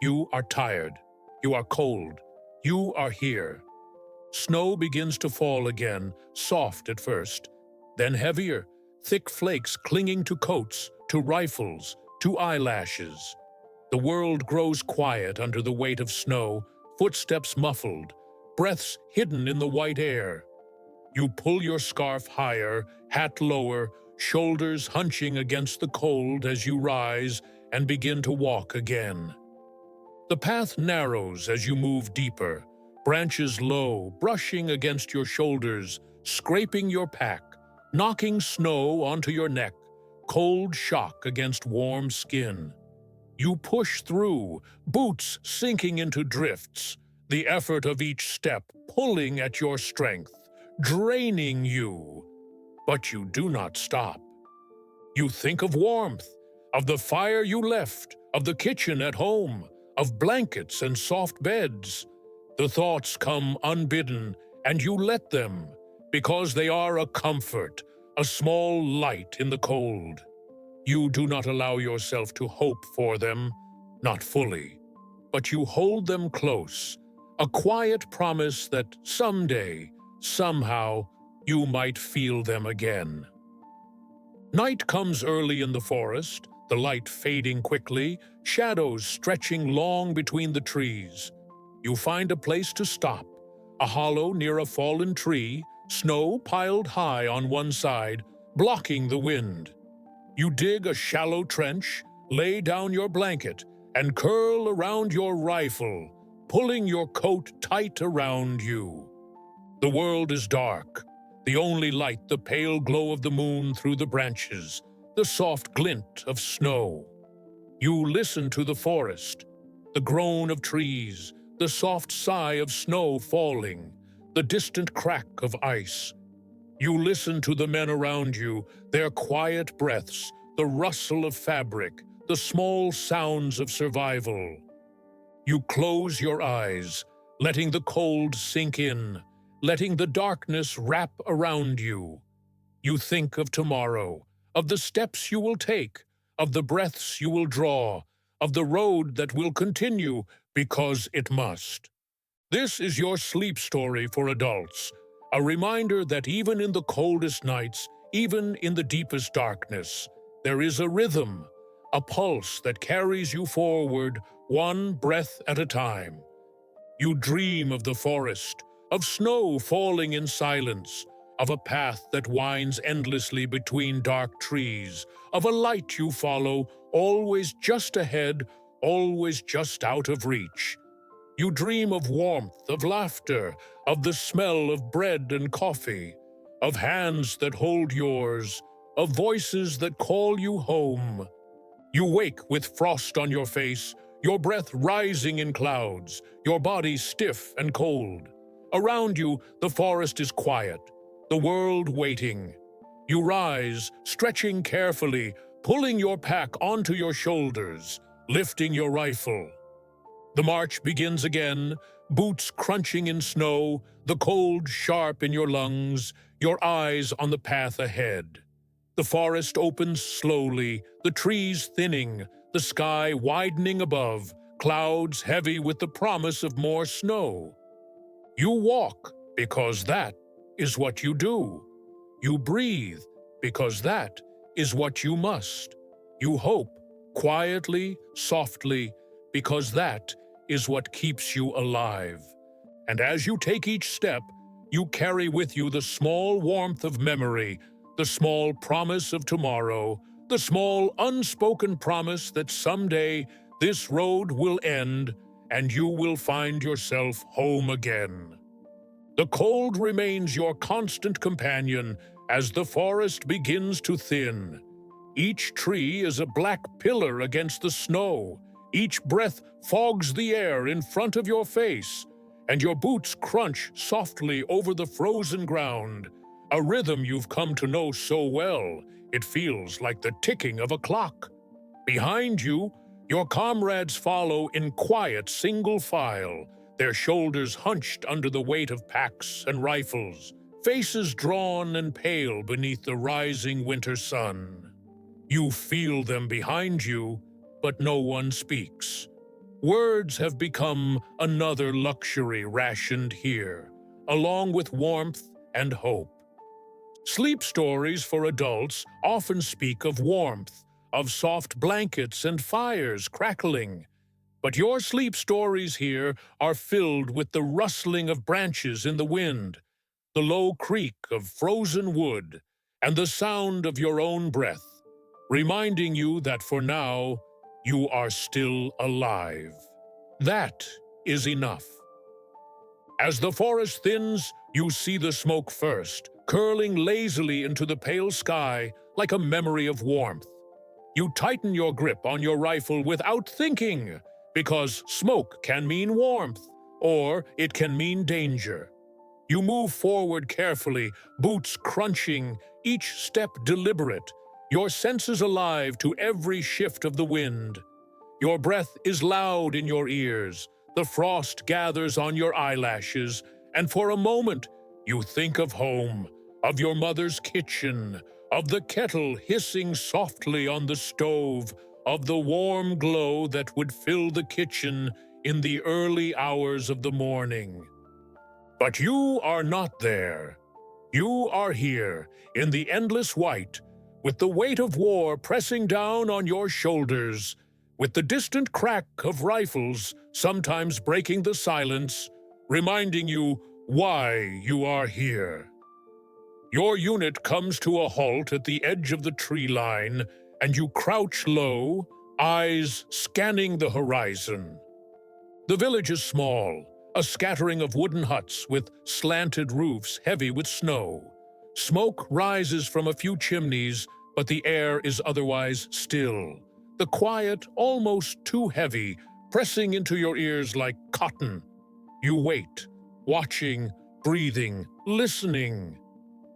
You are tired. You are cold. You are here. Snow begins to fall again, soft at first, then heavier, thick flakes clinging to coats, to rifles, to eyelashes. The world grows quiet under the weight of snow, footsteps muffled, breaths hidden in the white air. You pull your scarf higher, hat lower, shoulders hunching against the cold as you rise and begin to walk again. The path narrows as you move deeper, branches low, brushing against your shoulders, scraping your pack, knocking snow onto your neck, cold shock against warm skin. You push through, boots sinking into drifts, the effort of each step pulling at your strength, draining you. But you do not stop. You think of warmth, of the fire you left, of the kitchen at home, of blankets and soft beds. The thoughts come unbidden, and you let them, because they are a comfort, a small light in the cold. You do not allow yourself to hope for them, not fully, but you hold them close, a quiet promise that someday, somehow, you might feel them again. Night comes early in the forest, the light fading quickly, shadows stretching long between the trees. You find a place to stop, a hollow near a fallen tree, snow piled high on one side, blocking the wind. You dig a shallow trench, lay down your blanket, and curl around your rifle, pulling your coat tight around you. The world is dark. The only light, the pale glow of the moon through the branches, the soft glint of snow. You listen to the forest, the groan of trees, the soft sigh of snow falling, the distant crack of ice. You listen to the men around you, their quiet breaths, the rustle of fabric, the small sounds of survival. You close your eyes, letting the cold sink in, letting the darkness wrap around you. You think of tomorrow, of the steps you will take, of the breaths you will draw, of the road that will continue because it must. This is your sleep story for adults, a reminder that even in the coldest nights, even in the deepest darkness, there is a rhythm, a pulse that carries you forward, one breath at a time. You dream of the forest, of snow falling in silence, of a path that winds endlessly between dark trees, of a light you follow, always just ahead, always just out of reach. You dream of warmth, of laughter, of the smell of bread and coffee, of hands that hold yours, of voices that call you home. You wake with frost on your face, your breath rising in clouds, your body stiff and cold. Around you, the forest is quiet, the world waiting. You rise, stretching carefully, pulling your pack onto your shoulders, lifting your rifle. The march begins again, boots crunching in snow, the cold sharp in your lungs, your eyes on the path ahead. The forest opens slowly, the trees thinning, the sky widening above, clouds heavy with the promise of more snow. You walk because that is what you do. You breathe because that is what you must. You hope quietly, softly, because that is what keeps you alive. And as you take each step, you carry with you the small warmth of memory, the small promise of tomorrow, the small unspoken promise that someday this road will end and you will find yourself home again. The cold remains your constant companion as the forest begins to thin. Each tree is a black pillar against the snow. Each breath fogs the air in front of your face, and your boots crunch softly over the frozen ground, a rhythm you've come to know so well, it feels like the ticking of a clock. Behind you, your comrades follow in quiet single file, their shoulders hunched under the weight of packs and rifles, faces drawn and pale beneath the rising winter sun. You feel them behind you, but no one speaks. Words have become another luxury rationed here, along with warmth and hope. Sleep stories for adults often speak of warmth, of soft blankets and fires crackling. But your sleep stories here are filled with the rustling of branches in the wind, the low creak of frozen wood, and the sound of your own breath, reminding you that for now, you are still alive. That is enough. As the forest thins, you see the smoke first, curling lazily into the pale sky like a memory of warmth. You tighten your grip on your rifle without thinking, because smoke can mean warmth, or it can mean danger. You move forward carefully, boots crunching, each step deliberate, your senses alive to every shift of the wind. Your breath is loud in your ears, the frost gathers on your eyelashes, and for a moment you think of home, of your mother's kitchen, of the kettle hissing softly on the stove, of the warm glow that would fill the kitchen in the early hours of the morning. But you are not there. You are here, in the endless white, with the weight of war pressing down on your shoulders, with the distant crack of rifles sometimes breaking the silence, reminding you why you are here. Your unit comes to a halt at the edge of the tree line, and you crouch low, eyes scanning the horizon. The village is small, a scattering of wooden huts with slanted roofs heavy with snow. Smoke rises from a few chimneys, but the air is otherwise still. The quiet, almost too heavy, pressing into your ears like cotton. You wait, watching, breathing, listening.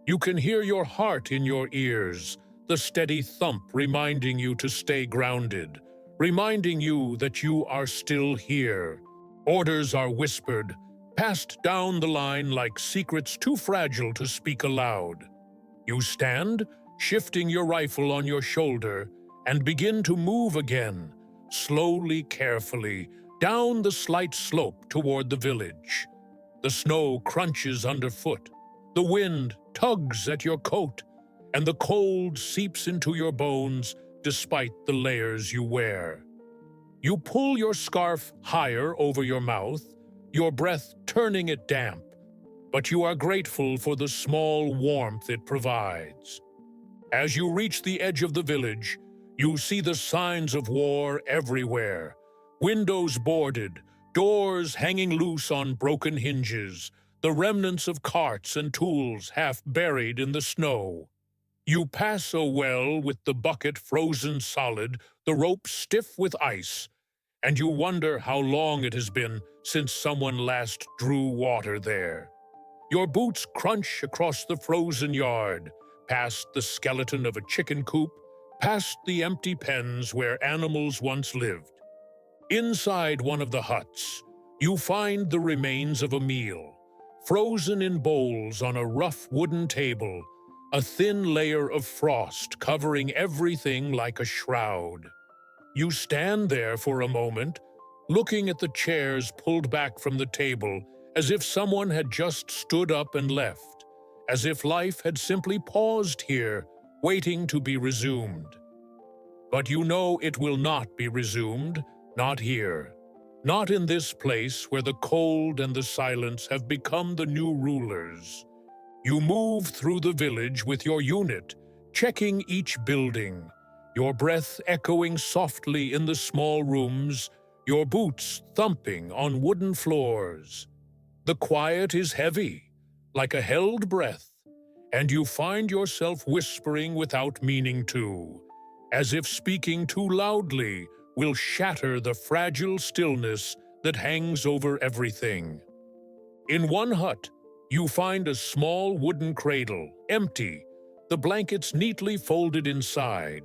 You can hear your heart in your ears, the steady thump reminding you to stay grounded, reminding you that you are still here. Orders are whispered, passed down the line like secrets too fragile to speak aloud. You stand, shifting your rifle on your shoulder, and begin to move again, slowly, carefully, down the slight slope toward the village. The snow crunches underfoot, the wind tugs at your coat, and the cold seeps into your bones despite the layers you wear. You pull your scarf higher over your mouth, your breath turning it damp, but you are grateful for the small warmth it provides. As you reach the edge of the village, you see the signs of war everywhere. Windows boarded, doors hanging loose on broken hinges, the remnants of carts and tools half buried in the snow. You pass a well with the bucket frozen solid, the rope stiff with ice, and you wonder how long it has been since someone last drew water there. Your boots crunch across the frozen yard, past the skeleton of a chicken coop, past the empty pens where animals once lived. Inside one of the huts, you find the remains of a meal, frozen in bowls on a rough wooden table, a thin layer of frost covering everything like a shroud. You stand there for a moment, looking at the chairs pulled back from the table, as if someone had just stood up and left, as if life had simply paused here, waiting to be resumed. But you know it will not be resumed, not here, not in this place where the cold and the silence have become the new rulers. You move through the village with your unit, checking each building, your breath echoing softly in the small rooms, your boots thumping on wooden floors. The quiet is heavy, like a held breath, and you find yourself whispering without meaning to. as if speaking too loudly will shatter the fragile stillness that hangs over everything. In one hut, you find a small wooden cradle, empty, the blankets neatly folded inside.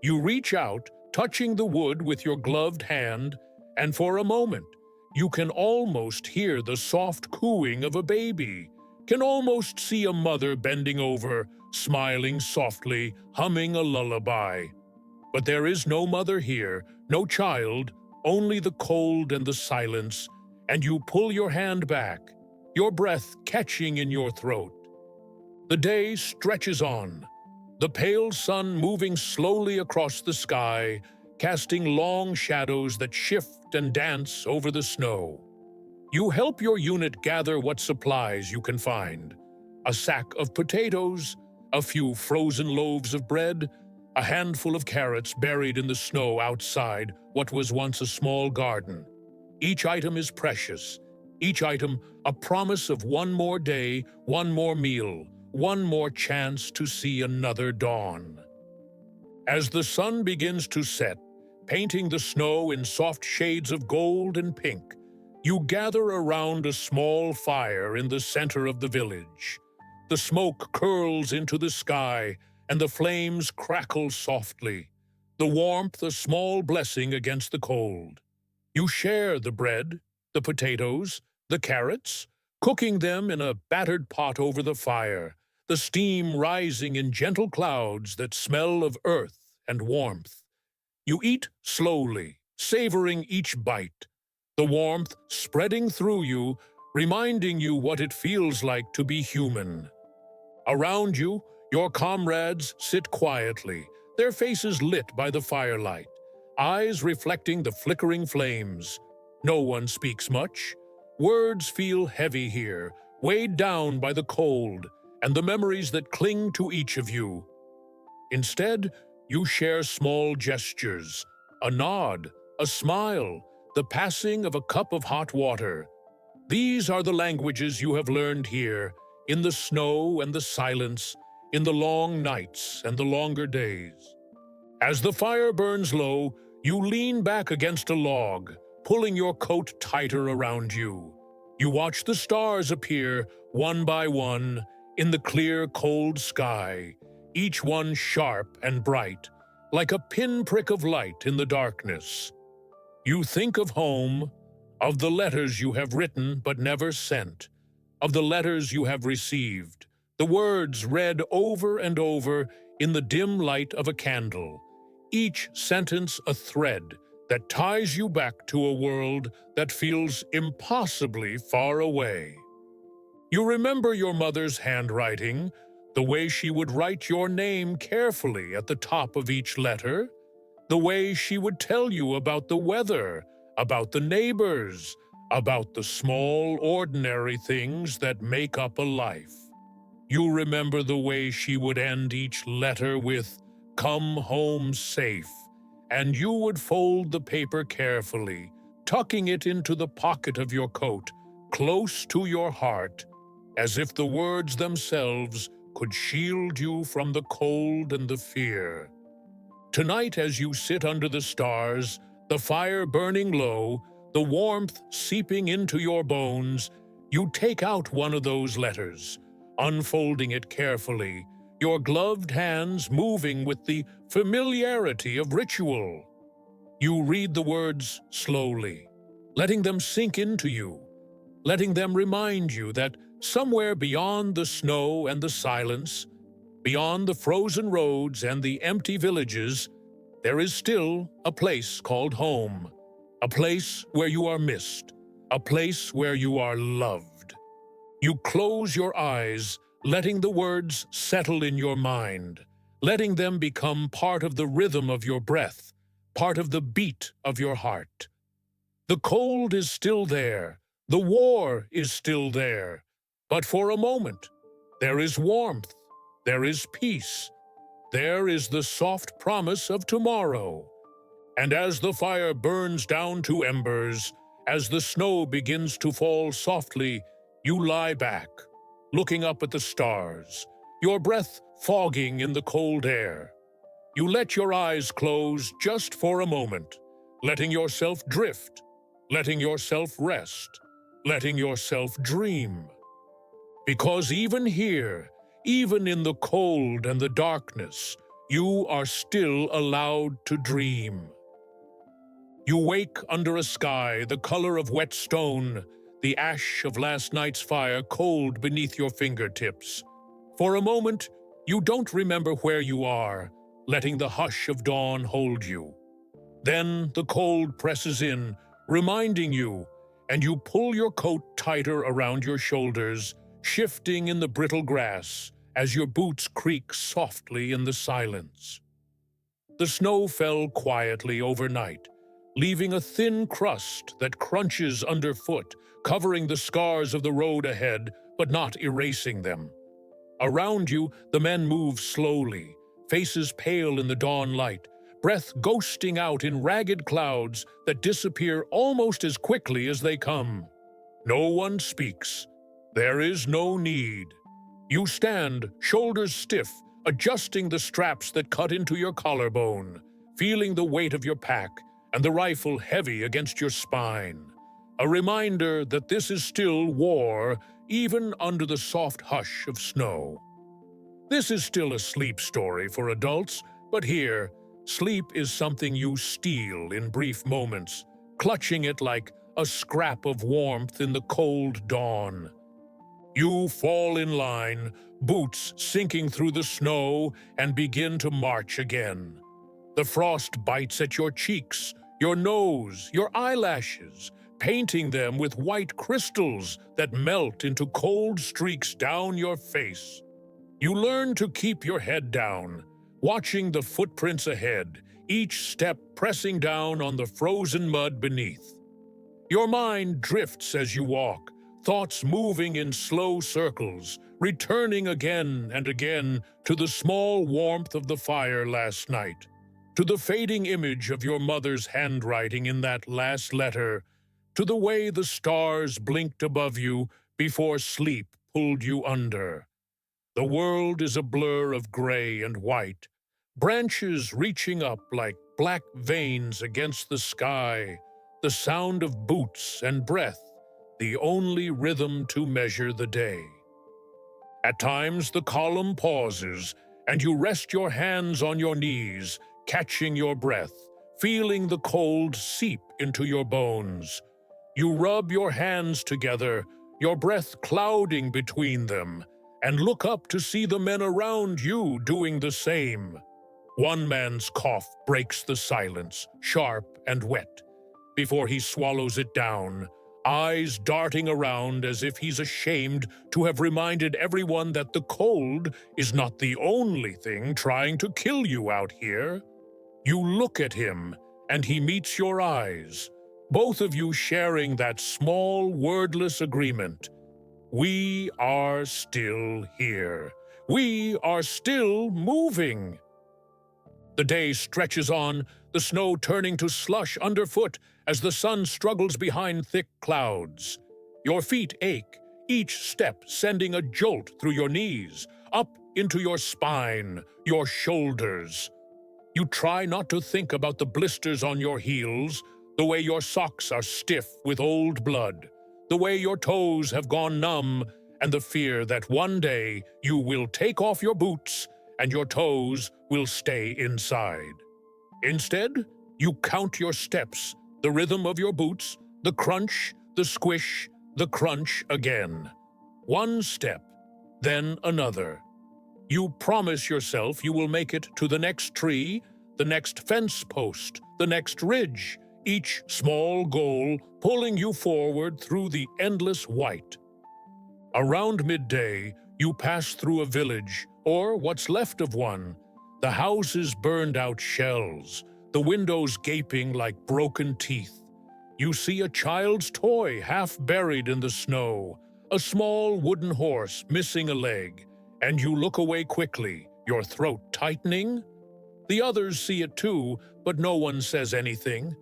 You reach out, touching the wood with your gloved hand, and for a moment, you can almost hear the soft cooing of a baby, can almost see a mother bending over, smiling softly, humming a lullaby. But there is no mother here, no child, only the cold and the silence, and you pull your hand back, your breath catching in your throat. The day stretches on, the pale sun moving slowly across the sky, casting long shadows that shift and dance over the snow. You help your unit gather what supplies you can find: a sack of potatoes, a few frozen loaves of bread, a handful of carrots buried in the snow outside what was once a small garden. Each item is precious, each item a promise of one more day, one more meal, one more chance to see another dawn. As the sun begins to set, painting the snow in soft shades of gold and pink, you gather around a small fire in the center of the village. The smoke curls into the sky, and the flames crackle softly, the warmth a small blessing against the cold. You share the bread, the potatoes, the carrots, cooking them in a battered pot over the fire, the steam rising in gentle clouds that smell of earth and warmth. You eat slowly, savoring each bite, the warmth spreading through you, reminding you what it feels like to be human. Around you, your comrades sit quietly, their faces lit by the firelight, eyes reflecting the flickering flames. No one speaks much. Words feel heavy here, weighed down by the cold and the memories that cling to each of you. Instead, you share small gestures, a nod, a smile, the passing of a cup of hot water. These are the languages you have learned here, in the snow and the silence, in the long nights and the longer days. As the fire burns low, you lean back against a log, pulling your coat tighter around you. You watch the stars appear, one by one, in the clear, cold sky, each one sharp and bright, like a pinprick of light in the darkness. You think of home, of the letters you have written but never sent, of the letters you have received, the words read over and over in the dim light of a candle, each sentence a thread that ties you back to a world that feels impossibly far away. You remember your mother's handwriting, the way she would write your name carefully at the top of each letter, the way she would tell you about the weather, about the neighbors, about the small, ordinary things that make up a life. You remember the way she would end each letter with, "Come home safe," and you would fold the paper carefully, tucking it into the pocket of your coat, close to your heart, as if the words themselves could shield you from the cold and the fear. Tonight, as you sit under the stars, the fire burning low, the warmth seeping into your bones, you take out one of those letters, unfolding it carefully, your gloved hands moving with the familiarity of ritual. You read the words slowly, letting them sink into you, letting them remind you that somewhere beyond the snow and the silence, beyond the frozen roads and the empty villages, there is still a place called home, a place where you are missed, a place where you are loved. You close your eyes, letting the words settle in your mind, letting them become part of the rhythm of your breath, part of the beat of your heart. The cold is still there, the war is still there, but for a moment, there is warmth, there is peace, there is the soft promise of tomorrow. And as the fire burns down to embers, as the snow begins to fall softly, you lie back, looking up at the stars, your breath fogging in the cold air. You let your eyes close just for a moment, letting yourself drift, letting yourself rest, letting yourself dream. Because even here, even in the cold and the darkness, you are still allowed to dream. You wake under a sky the color of wet stone, the ash of last night's fire cold beneath your fingertips. For a moment, you don't remember where you are, letting the hush of dawn hold you. Then the cold presses in, reminding you, and you pull your coat tighter around your shoulders, shifting in the brittle grass as your boots creak softly in the silence. The snow fell quietly overnight, leaving a thin crust that crunches underfoot, covering the scars of the road ahead, but not erasing them. Around you, the men move slowly, faces pale in the dawn light, breath ghosting out in ragged clouds that disappear almost as quickly as they come. No one speaks. There is no need. You stand, shoulders stiff, adjusting the straps that cut into your collarbone, feeling the weight of your pack and the rifle heavy against your spine. A reminder that this is still war, even under the soft hush of snow. This is still a sleep story for adults, but here, sleep is something you steal in brief moments, clutching it like a scrap of warmth in the cold dawn. You fall in line, boots sinking through the snow, and begin to march again. The frost bites at your cheeks, your nose, your eyelashes, painting them with white crystals that melt into cold streaks down your face. You learn to keep your head down, watching the footprints ahead, each step pressing down on the frozen mud beneath. Your mind drifts as you walk, thoughts moving in slow circles, returning again and again to the small warmth of the fire last night, to the fading image of your mother's handwriting in that last letter, to the way the stars blinked above you before sleep pulled you under. The world is a blur of gray and white, branches reaching up like black veins against the sky, the sound of boots and breath, the only rhythm to measure the day. At times the column pauses, and you rest your hands on your knees, catching your breath, feeling the cold seep into your bones. You rub your hands together, your breath clouding between them, and look up to see the men around you doing the same. One man's cough breaks the silence, sharp and wet. Before he swallows it down, eyes darting around as if he's ashamed to have reminded everyone that the cold is not the only thing trying to kill you out here. You look at him, and he meets your eyes, both of you sharing that small, wordless agreement. We are still here. We are still moving. The day stretches on, the snow turning to slush underfoot as the sun struggles behind thick clouds. Your feet ache, each step sending a jolt through your knees, up into your spine, your shoulders. You try not to think about the blisters on your heels, the way your socks are stiff with old blood, the way your toes have gone numb, and the fear that one day you will take off your boots and your toes will stay inside. Instead, you count your steps, the rhythm of your boots, the crunch, the squish, the crunch again. One step, then another. You promise yourself you will make it to the next tree, the next fence post, the next ridge, each small goal pulling you forward through the endless white. Around midday, you pass through a village, or what's left of one, the houses burned out shells, the windows gaping like broken teeth. You see a child's toy half buried in the snow, a small wooden horse missing a leg, and you look away quickly, your throat tightening. The others see it too, but no one says anything.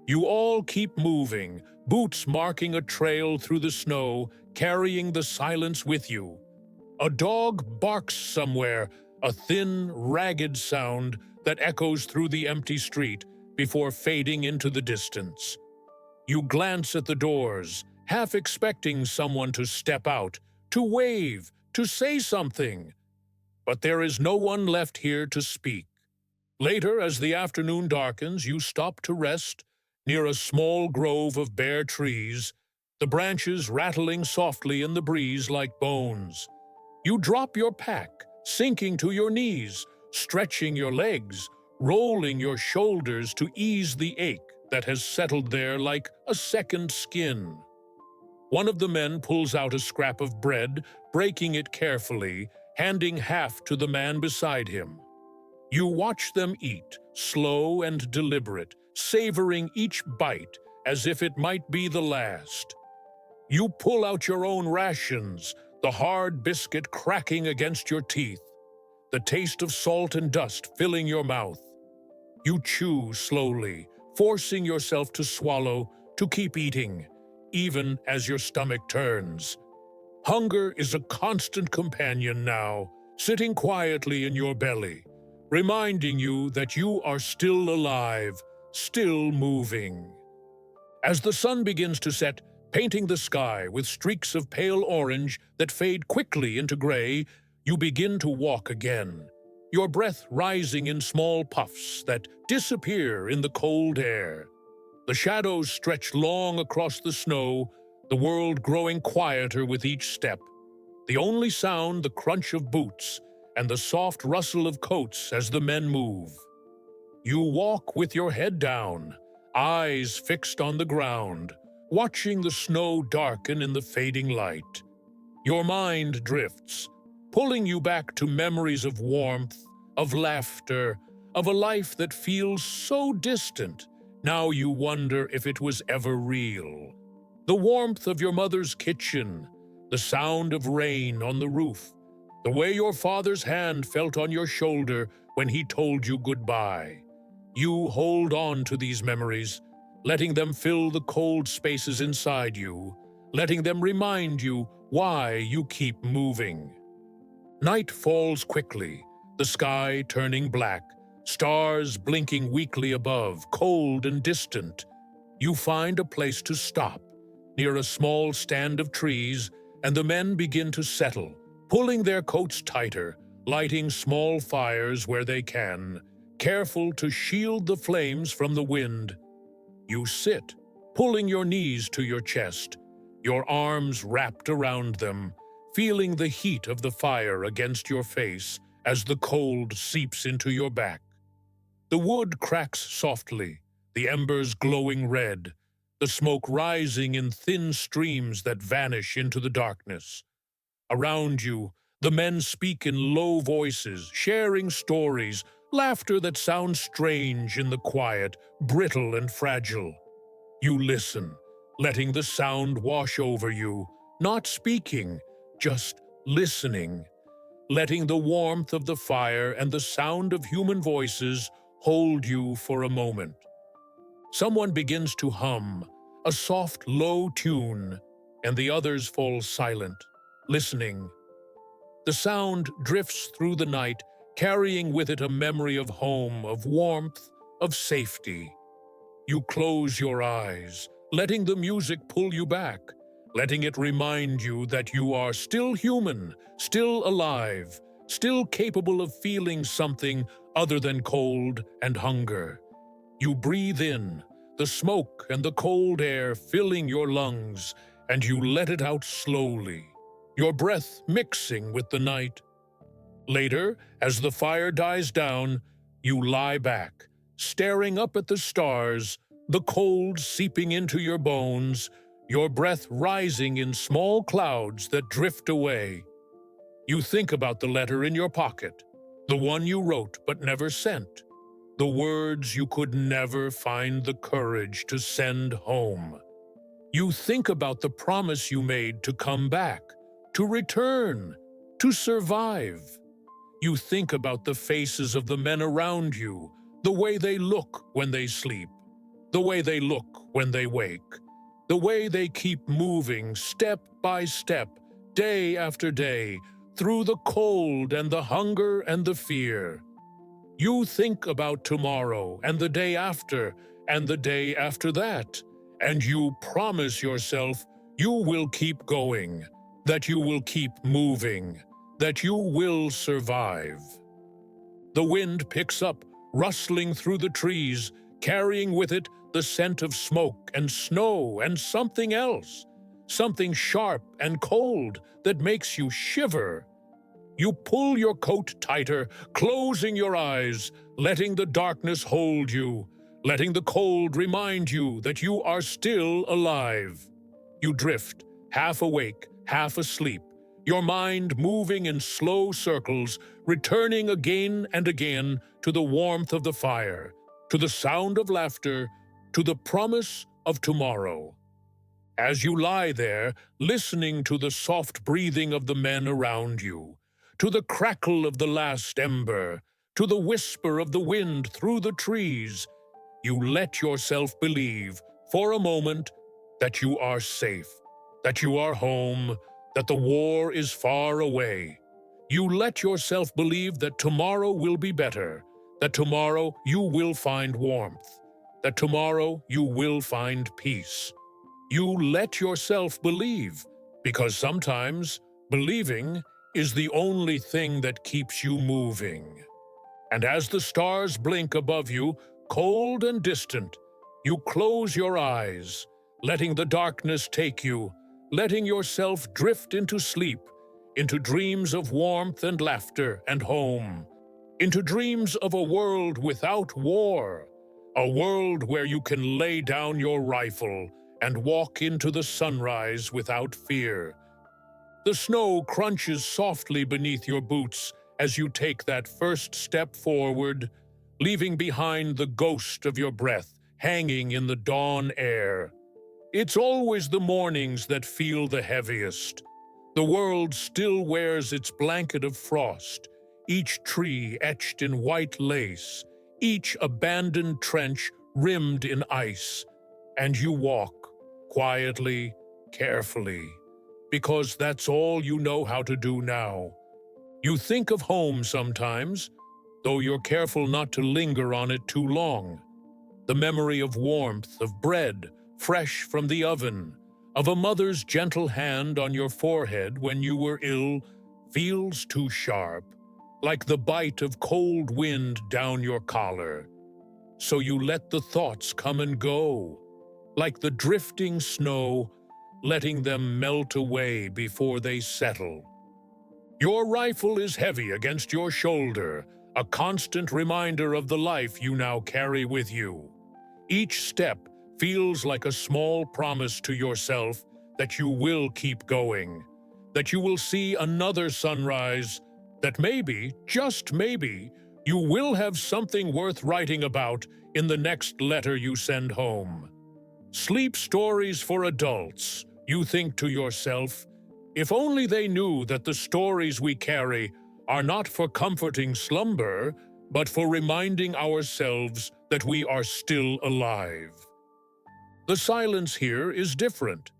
You all keep moving, boots marking a trail through the snow, carrying the silence with you. A dog barks somewhere, a thin, ragged sound that echoes through the empty street before fading into the distance. You glance at the doors, half expecting someone to step out, to wave, to say something. But there is no one left here to speak. Later, as the afternoon darkens, you stop to rest near a small grove of bare trees, the branches rattling softly in the breeze like bones. You drop your pack, sinking to your knees, stretching your legs, rolling your shoulders to ease the ache that has settled there like a second skin. One of the men pulls out a scrap of bread, breaking it carefully, handing half to the man beside him. You watch them eat, slow and deliberate, savoring each bite as if it might be the last. You pull out your own rations, the hard biscuit cracking against your teeth, the taste of salt and dust filling your mouth. You chew slowly, forcing yourself to swallow, to keep eating, even as your stomach turns. Hunger is a constant companion now, sitting quietly in your belly, reminding you that you are still alive, still moving. As the sun begins to set, painting the sky with streaks of pale orange that fade quickly into gray, you begin to walk again, your breath rising in small puffs that disappear in the cold air. The shadows stretch long across the snow, the world growing quieter with each step. The only sound, the crunch of boots and the soft rustle of coats as the men move. You walk with your head down, eyes fixed on the ground, watching the snow darken in the fading light. Your mind drifts, pulling you back to memories of warmth, of laughter, of a life that feels so distant. Now you wonder if it was ever real. The warmth of your mother's kitchen, the sound of rain on the roof, the way your father's hand felt on your shoulder when he told you goodbye. You hold on to these memories, letting them fill the cold spaces inside you, letting them remind you why you keep moving. Night falls quickly, the sky turning black, stars blinking weakly above, cold and distant. You find a place to stop, near a small stand of trees, and the men begin to settle, pulling their coats tighter, lighting small fires where they can, careful to shield the flames from the wind. You sit, pulling your knees to your chest, your arms wrapped around them, feeling the heat of the fire against your face as the cold seeps into your back. The wood cracks softly, the embers glowing red, the smoke rising in thin streams that vanish into the darkness. Around you, the men speak in low voices, sharing stories, laughter that sounds strange in the quiet, brittle and fragile. You listen, letting the sound wash over you, not speaking, just listening, letting the warmth of the fire and the sound of human voices hold you for a moment. Someone begins to hum, a soft, low tune, and the others fall silent, listening. The sound drifts through the night, carrying with it a memory of home, of warmth, of safety. You close your eyes, letting the music pull you back, letting it remind you that you are still human, still alive, still capable of feeling something other than cold and hunger. You breathe in, the smoke and the cold air filling your lungs, and you let it out slowly, your breath mixing with the night. Later, as the fire dies down, you lie back, staring up at the stars, the cold seeping into your bones, your breath rising in small clouds that drift away. You think about the letter in your pocket, the one you wrote but never sent, the words you could never find the courage to send home. You think about the promise you made to come back, to return, to survive. You think about the faces of the men around you, the way they look when they sleep, the way they look when they wake, the way they keep moving step by step, day after day, through the cold and the hunger and the fear. You think about tomorrow and the day after and the day after that, and you promise yourself you will keep going, that you will keep moving, that you will survive. The wind picks up, rustling through the trees, carrying with it the scent of smoke and snow and something else, something sharp and cold that makes you shiver. You pull your coat tighter, closing your eyes, letting the darkness hold you, letting the cold remind you that you are still alive. You drift, half awake, half asleep, your mind moving in slow circles, returning again and again to the warmth of the fire, to the sound of laughter, to the promise of tomorrow. As you lie there, listening to the soft breathing of the men around you, to the crackle of the last ember, to the whisper of the wind through the trees, you let yourself believe, for a moment, that you are safe, that you are home, that the war is far away. You let yourself believe that tomorrow will be better, that tomorrow you will find warmth, that tomorrow you will find peace. You let yourself believe, because sometimes believing is the only thing that keeps you moving. And as the stars blink above you, cold and distant, you close your eyes, letting the darkness take you, letting yourself drift into sleep, into dreams of warmth and laughter and home, into dreams of a world without war, a world where you can lay down your rifle and walk into the sunrise without fear. The snow crunches softly beneath your boots as you take that first step forward, leaving behind the ghost of your breath hanging in the dawn air. It's always the mornings that feel the heaviest. The world still wears its blanket of frost, each tree etched in white lace, each abandoned trench rimmed in ice, and you walk, quietly, carefully, because that's all you know how to do now. You think of home sometimes, though you're careful not to linger on it too long. The memory of warmth, of bread, fresh from the oven, of a mother's gentle hand on your forehead when you were ill, feels too sharp, like the bite of cold wind down your collar. So you let the thoughts come and go, like the drifting snow, letting them melt away before they settle. Your rifle is heavy against your shoulder, a constant reminder of the life you now carry with you. Each step feels like a small promise to yourself that you will keep going, that you will see another sunrise, that maybe, just maybe, you will have something worth writing about in the next letter you send home. Sleep stories for adults, you think to yourself. If only they knew that the stories we carry are not for comforting slumber, but for reminding ourselves that we are still alive. The silence here is different.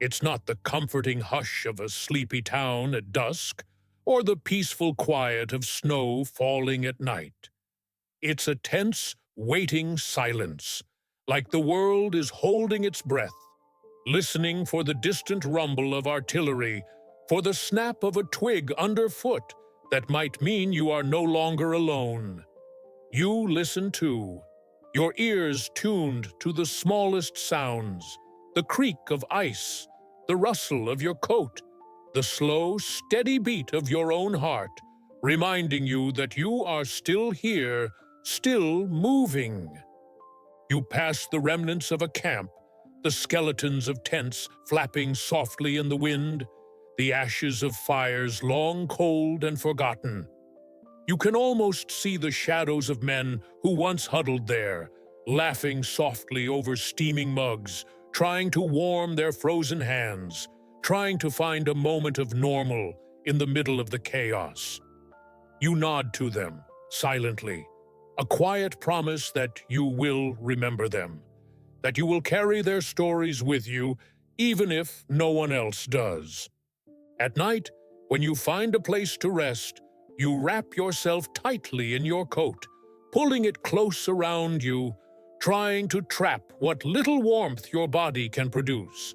It's not the comforting hush of a sleepy town at dusk, or the peaceful quiet of snow falling at night. It's a tense, waiting silence, like the world is holding its breath, listening for the distant rumble of artillery, for the snap of a twig underfoot that might mean you are no longer alone. You listen too, your ears tuned to the smallest sounds, the creak of ice, the rustle of your coat, the slow, steady beat of your own heart, reminding you that you are still here, still moving. You pass the remnants of a camp, the skeletons of tents flapping softly in the wind, the ashes of fires long cold and forgotten. You can almost see the shadows of men who once huddled there, laughing softly over steaming mugs, trying to warm their frozen hands, trying to find a moment of normal in the middle of the chaos. You nod to them, silently, a quiet promise that you will remember them, that you will carry their stories with you, even if no one else does. At night, when you find a place to rest, you wrap yourself tightly in your coat, pulling it close around you, trying to trap what little warmth your body can produce.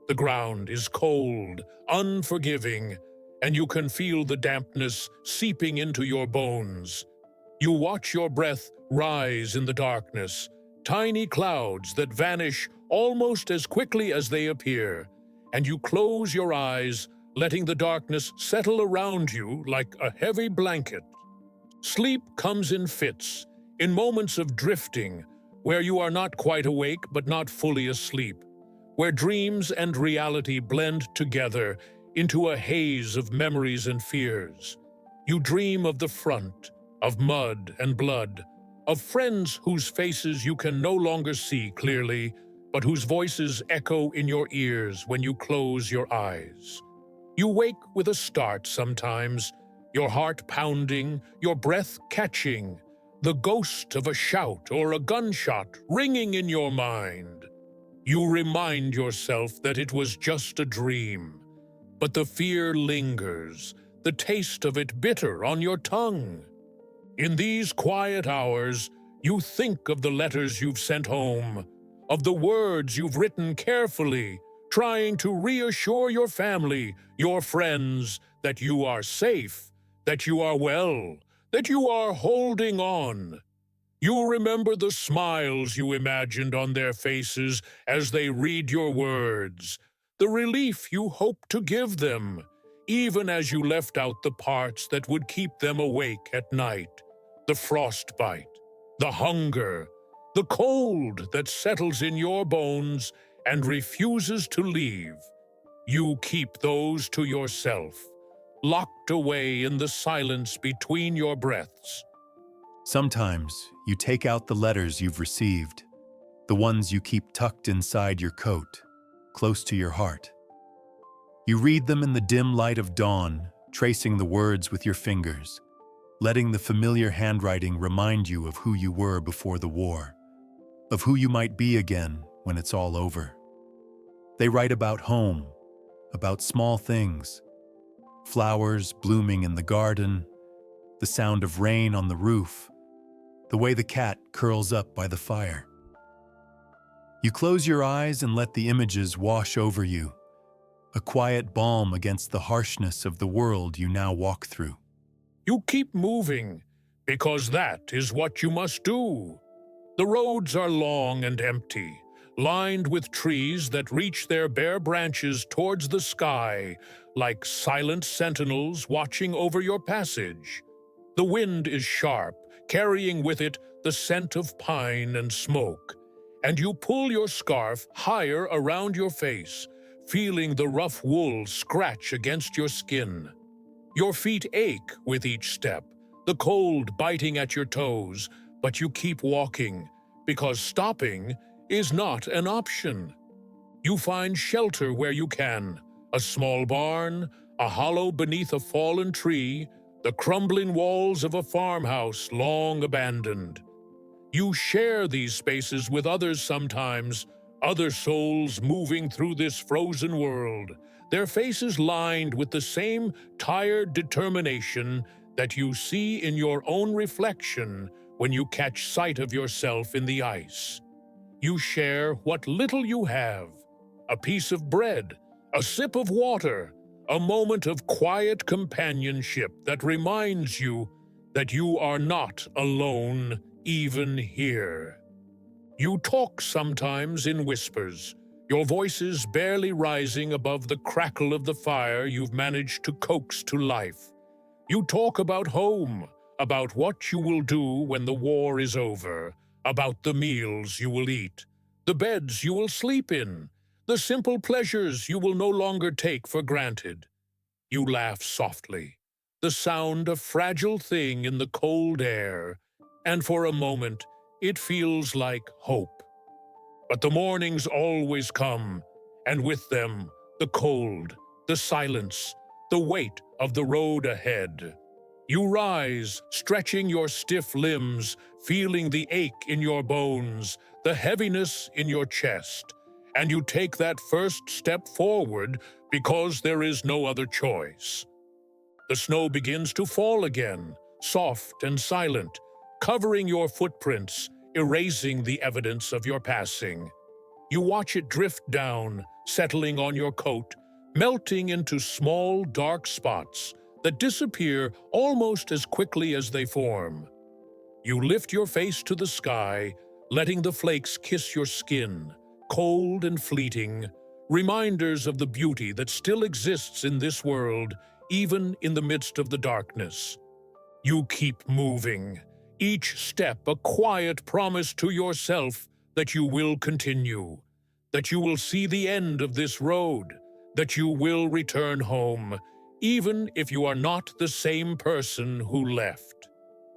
The ground is cold, unforgiving, and you can feel the dampness seeping into your bones. You watch your breath rise in the darkness, tiny clouds that vanish almost as quickly as they appear, and you close your eyes, letting the darkness settle around you like a heavy blanket. Sleep comes in fits, in moments of drifting, where you are not quite awake but not fully asleep, where dreams and reality blend together into a haze of memories and fears. You dream of the front, of mud and blood, of friends whose faces you can no longer see clearly, but whose voices echo in your ears when you close your eyes. You wake with a start sometimes, your heart pounding, your breath catching, the ghost of a shout or a gunshot ringing in your mind. You remind yourself that it was just a dream, but the fear lingers, the taste of it bitter on your tongue. In these quiet hours, you think of the letters you've sent home, of the words you've written carefully, trying to reassure your family, your friends, that you are safe, that you are well, that you are holding on. You remember the smiles you imagined on their faces as they read your words, the relief you hoped to give them, even as you left out the parts that would keep them awake at night. The frostbite, the hunger, the cold that settles in your bones and refuses to leave. You keep those to yourself, locked away in the silence between your breaths. Sometimes you take out the letters you've received, the ones you keep tucked inside your coat, close to your heart. You read them in the dim light of dawn, tracing the words with your fingers, letting the familiar handwriting remind you of who you were before the war, of who you might be again when it's all over. They write about home, about small things, flowers blooming in the garden, the sound of rain on the roof, the way the cat curls up by the fire. You close your eyes and let the images wash over you, a quiet balm against the harshness of the world you now walk through. You keep moving, because that is what you must do. The roads are long and empty, lined with trees that reach their bare branches towards the sky, like silent sentinels watching over your passage. The wind is sharp, carrying with it the scent of pine and smoke, and you pull your scarf higher around your face, feeling the rough wool scratch against your skin. Your feet ache with each step, the cold biting at your toes, but you keep walking, because stopping is not an option. You find shelter where you can, a small barn, a hollow beneath a fallen tree, the crumbling walls of a farmhouse long abandoned. You share these spaces with others sometimes, other souls moving through this frozen world, their faces lined with the same tired determination that you see in your own reflection when you catch sight of yourself in the ice. You share what little you have, a piece of bread, a sip of water, a moment of quiet companionship that reminds you that you are not alone even here. You talk sometimes in whispers, your voices barely rising above the crackle of the fire you've managed to coax to life. You talk about home, about what you will do when the war is over, about the meals you will eat, the beds you will sleep in, the simple pleasures you will no longer take for granted. You laugh softly, the sound a fragile thing in the cold air, and for a moment it feels like hope. But the mornings always come, and with them the cold, the silence, the weight of the road ahead. You rise, stretching your stiff limbs, feeling the ache in your bones, the heaviness in your chest, and you take that first step forward because there is no other choice. The snow begins to fall again, soft and silent, covering your footprints, erasing the evidence of your passing. You watch it drift down, settling on your coat, melting into small, dark spots that disappear almost as quickly as they form. You lift your face to the sky, letting the flakes kiss your skin, cold and fleeting, reminders of the beauty that still exists in this world, even in the midst of the darkness. You keep moving, each step a quiet promise to yourself that you will continue, that you will see the end of this road, that you will return home, even if you are not the same person who left.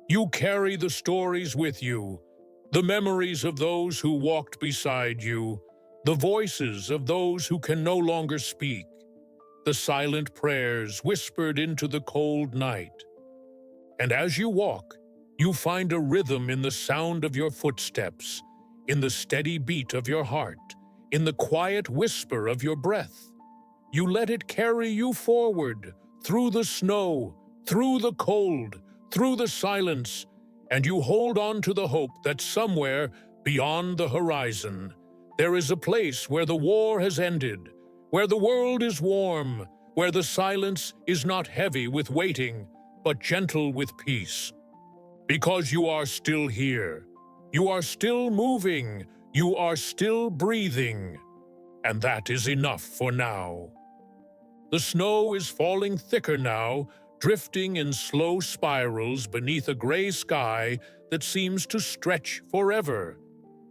You carry the stories with you, the memories of those who walked beside you, the voices of those who can no longer speak, the silent prayers whispered into the cold night. And as you walk, you find a rhythm in the sound of your footsteps, in the steady beat of your heart, in the quiet whisper of your breath. You let it carry you forward, through the snow, through the cold, through the silence, and you hold on to the hope that somewhere beyond the horizon, there is a place where the war has ended, where the world is warm, where the silence is not heavy with waiting, but gentle with peace. Because you are still here, you are still moving, you are still breathing, and that is enough for now. The snow is falling thicker now, drifting in slow spirals beneath a gray sky that seems to stretch forever.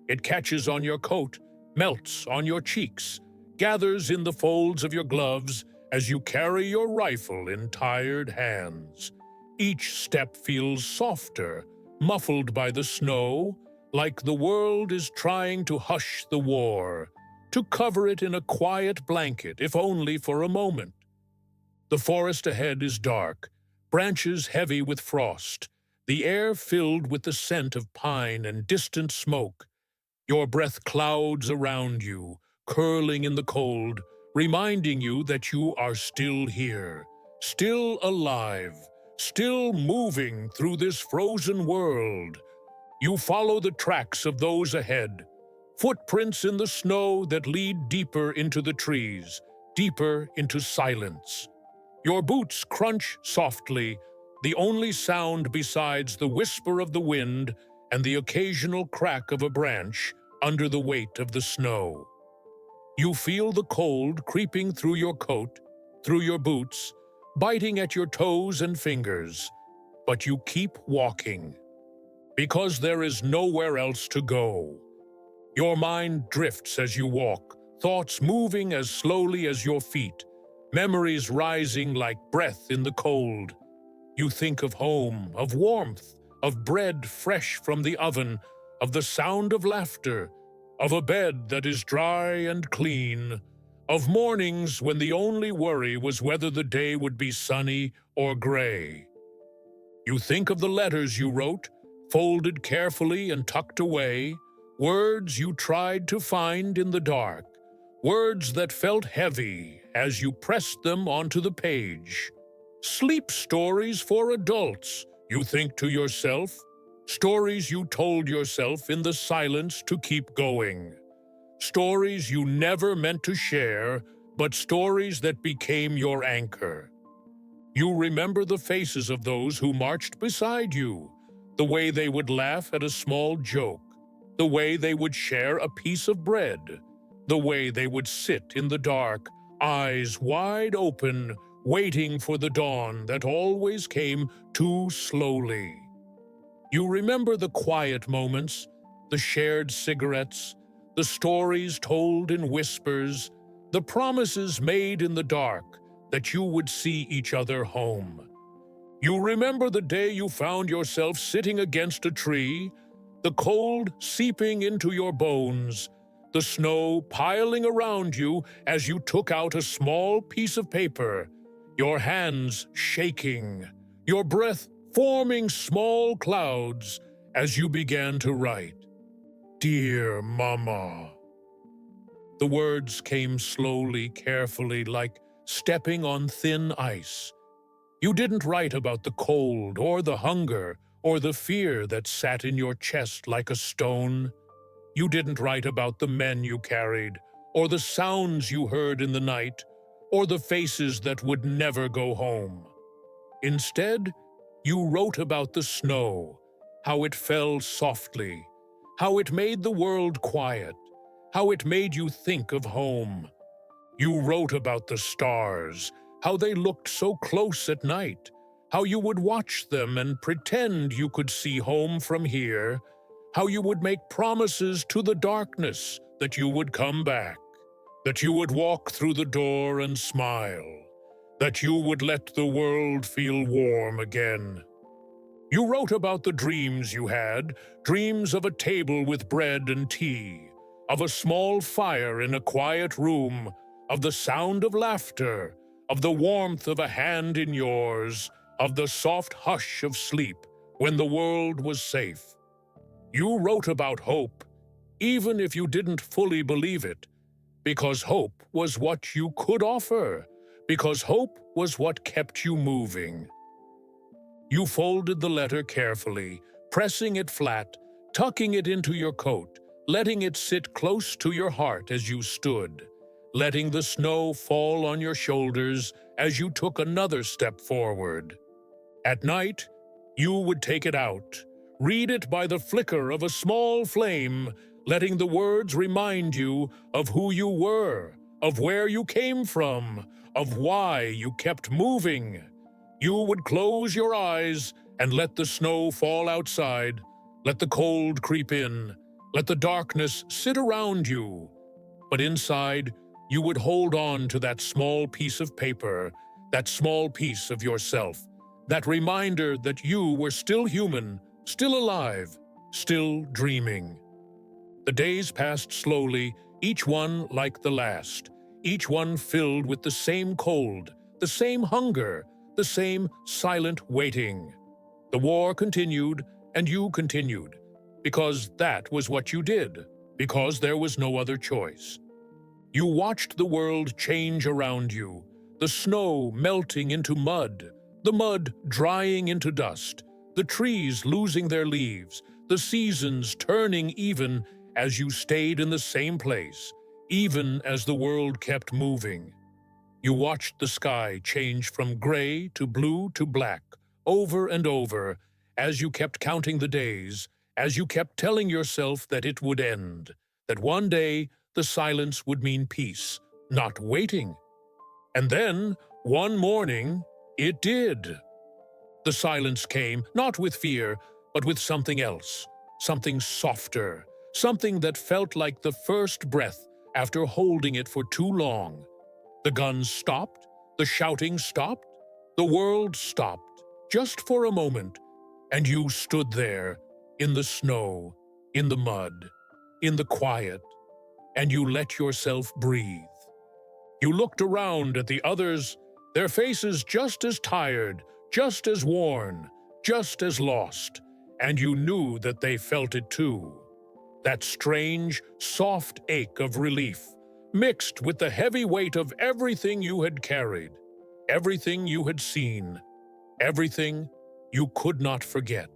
It catches on your coat, melts on your cheeks, gathers in the folds of your gloves as you carry your rifle in tired hands. Each step feels softer, muffled by the snow, like the world is trying to hush the war, to cover it in a quiet blanket, if only for a moment. The forest ahead is dark, branches heavy with frost, the air filled with the scent of pine and distant smoke. Your breath clouds around you, curling in the cold, reminding you that you are still here, still alive, still moving through this frozen world. You follow the tracks of those ahead, footprints in the snow that lead deeper into the trees, deeper into silence. Your boots crunch softly, the only sound besides the whisper of the wind and the occasional crack of a branch under the weight of the snow. You feel the cold creeping through your coat, through your boots, biting at your toes and fingers, but you keep walking, because there is nowhere else to go. Your mind drifts as you walk, thoughts moving as slowly as your feet, memories rising like breath in the cold. You think of home, of warmth, of bread fresh from the oven, of the sound of laughter, of a bed that is dry and clean, of mornings when the only worry was whether the day would be sunny or gray. You think of the letters you wrote, folded carefully and tucked away, words you tried to find in the dark, words that felt heavy as you pressed them onto the page. Sleep stories for adults, you think to yourself, stories you told yourself in the silence to keep going. Stories you never meant to share, but stories that became your anchor. You remember the faces of those who marched beside you, the way they would laugh at a small joke, the way they would share a piece of bread, the way they would sit in the dark, eyes wide open, waiting for the dawn that always came too slowly. You remember the quiet moments, the shared cigarettes, the stories told in whispers, the promises made in the dark that you would see each other home. You remember the day you found yourself sitting against a tree, the cold seeping into your bones, the snow piling around you as you took out a small piece of paper, your hands shaking, your breath forming small clouds as you began to write. Dear Mama. The words came slowly, carefully, like stepping on thin ice. You didn't write about the cold or the hunger or the fear that sat in your chest like a stone. You didn't write about the men you carried, or the sounds you heard in the night, or the faces that would never go home. Instead, you wrote about the snow, how it fell softly, how it made the world quiet, how it made you think of home. You wrote about the stars, how they looked so close at night, how you would watch them and pretend you could see home from here, how you would make promises to the darkness that you would come back, that you would walk through the door and smile, that you would let the world feel warm again. You wrote about the dreams you had, dreams of a table with bread and tea, of a small fire in a quiet room, of the sound of laughter, of the warmth of a hand in yours, of the soft hush of sleep when the world was safe. You wrote about hope, even if you didn't fully believe it, because hope was what you could offer, because hope was what kept you moving. You folded the letter carefully, pressing it flat, tucking it into your coat, letting it sit close to your heart as you stood, letting the snow fall on your shoulders as you took another step forward. At night, you would take it out, read it by the flicker of a small flame, letting the words remind you of who you were, of where you came from, of why you kept moving. You would close your eyes and let the snow fall outside, let the cold creep in, let the darkness sit around you. But inside, you would hold on to that small piece of paper, that small piece of yourself, that reminder that you were still human, still alive, still dreaming. The days passed slowly, each one like the last, each one filled with the same cold, the same hunger, the same silent waiting. The war continued, and you continued, because that was what you did, because there was no other choice. You watched the world change around you, the snow melting into mud, the mud drying into dust, the trees losing their leaves, the seasons turning even as you stayed in the same place, even as the world kept moving. You watched the sky change from gray to blue to black, over and over, as you kept counting the days, as you kept telling yourself that it would end, that one day the silence would mean peace, not waiting. And then, one morning, it did. The silence came, not with fear, but with something else, something softer, something that felt like the first breath after holding it for too long. The guns stopped, the shouting stopped, the world stopped, just for a moment, and you stood there, in the snow, in the mud, in the quiet, and you let yourself breathe. You looked around at the others, their faces just as tired, just as worn, just as lost, and you knew that they felt it too. That strange, soft ache of relief, mixed with the heavy weight of everything you had carried, everything you had seen, everything you could not forget.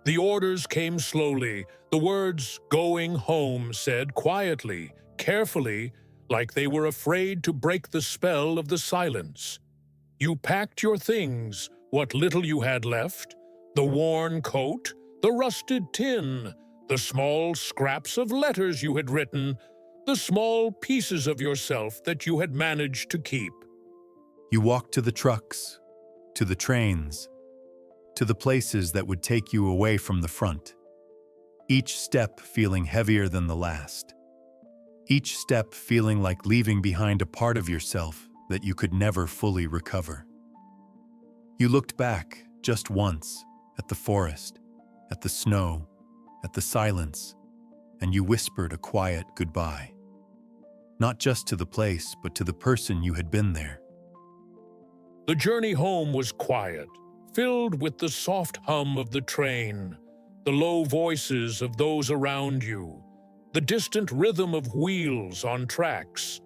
The orders came slowly, the words "going home" said quietly, carefully, like they were afraid to break the spell of the silence. You packed your things, what little you had left, the worn coat, the rusted tin, the small scraps of letters you had written, the small pieces of yourself that you had managed to keep. You walked to the trucks, to the trains, to the places that would take you away from the front, each step feeling heavier than the last, each step feeling like leaving behind a part of yourself that you could never fully recover. You looked back just once at the forest, at the snow, at the silence, and you whispered a quiet goodbye. Not just to the place, but to the person you had been there. The journey home was quiet, filled with the soft hum of the train, the low voices of those around you, the distant rhythm of wheels on tracks.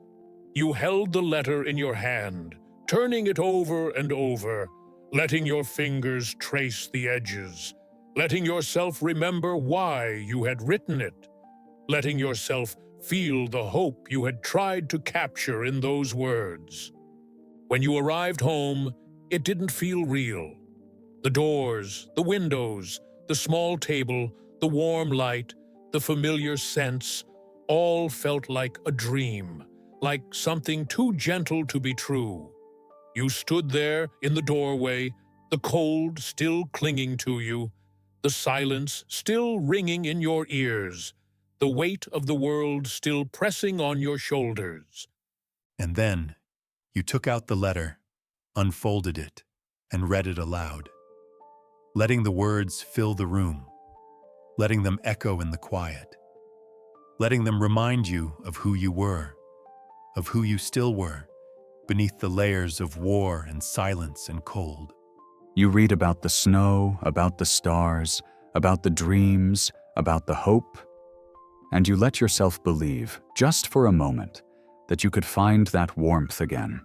You held the letter in your hand, turning it over and over, letting your fingers trace the edges, letting yourself remember why you had written it, letting yourself feel the hope you had tried to capture in those words. When you arrived home, it didn't feel real. The doors, the windows, the small table, the warm light, the familiar scents, all felt like a dream, like something too gentle to be true. You stood there in the doorway, the cold still clinging to you, the silence still ringing in your ears, the weight of the world still pressing on your shoulders. And then you took out the letter, unfolded it, and read it aloud, letting the words fill the room, letting them echo in the quiet, letting them remind you of who you were, of who you still were, beneath the layers of war and silence and cold. You read about the snow, about the stars, about the dreams, about the hope, and you let yourself believe, just for a moment, that you could find that warmth again,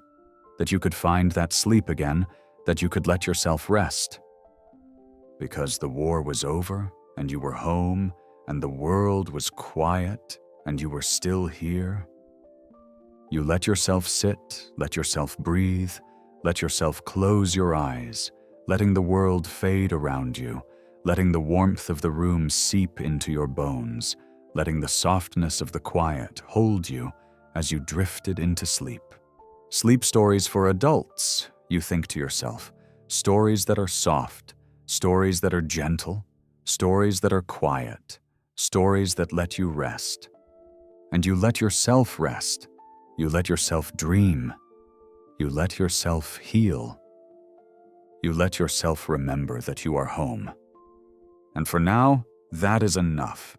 that you could find that sleep again, that you could let yourself rest. Because the war was over, and you were home, and the world was quiet, and you were still here. You let yourself sit, let yourself breathe, let yourself close your eyes, letting the world fade around you, letting the warmth of the room seep into your bones, letting the softness of the quiet hold you as you drifted into sleep. Sleep stories for adults, you think to yourself, stories that are soft, stories that are gentle, stories that are quiet, stories that let you rest. And you let yourself rest. You let yourself dream. You let yourself heal. You let yourself remember that you are home. And for now, that is enough.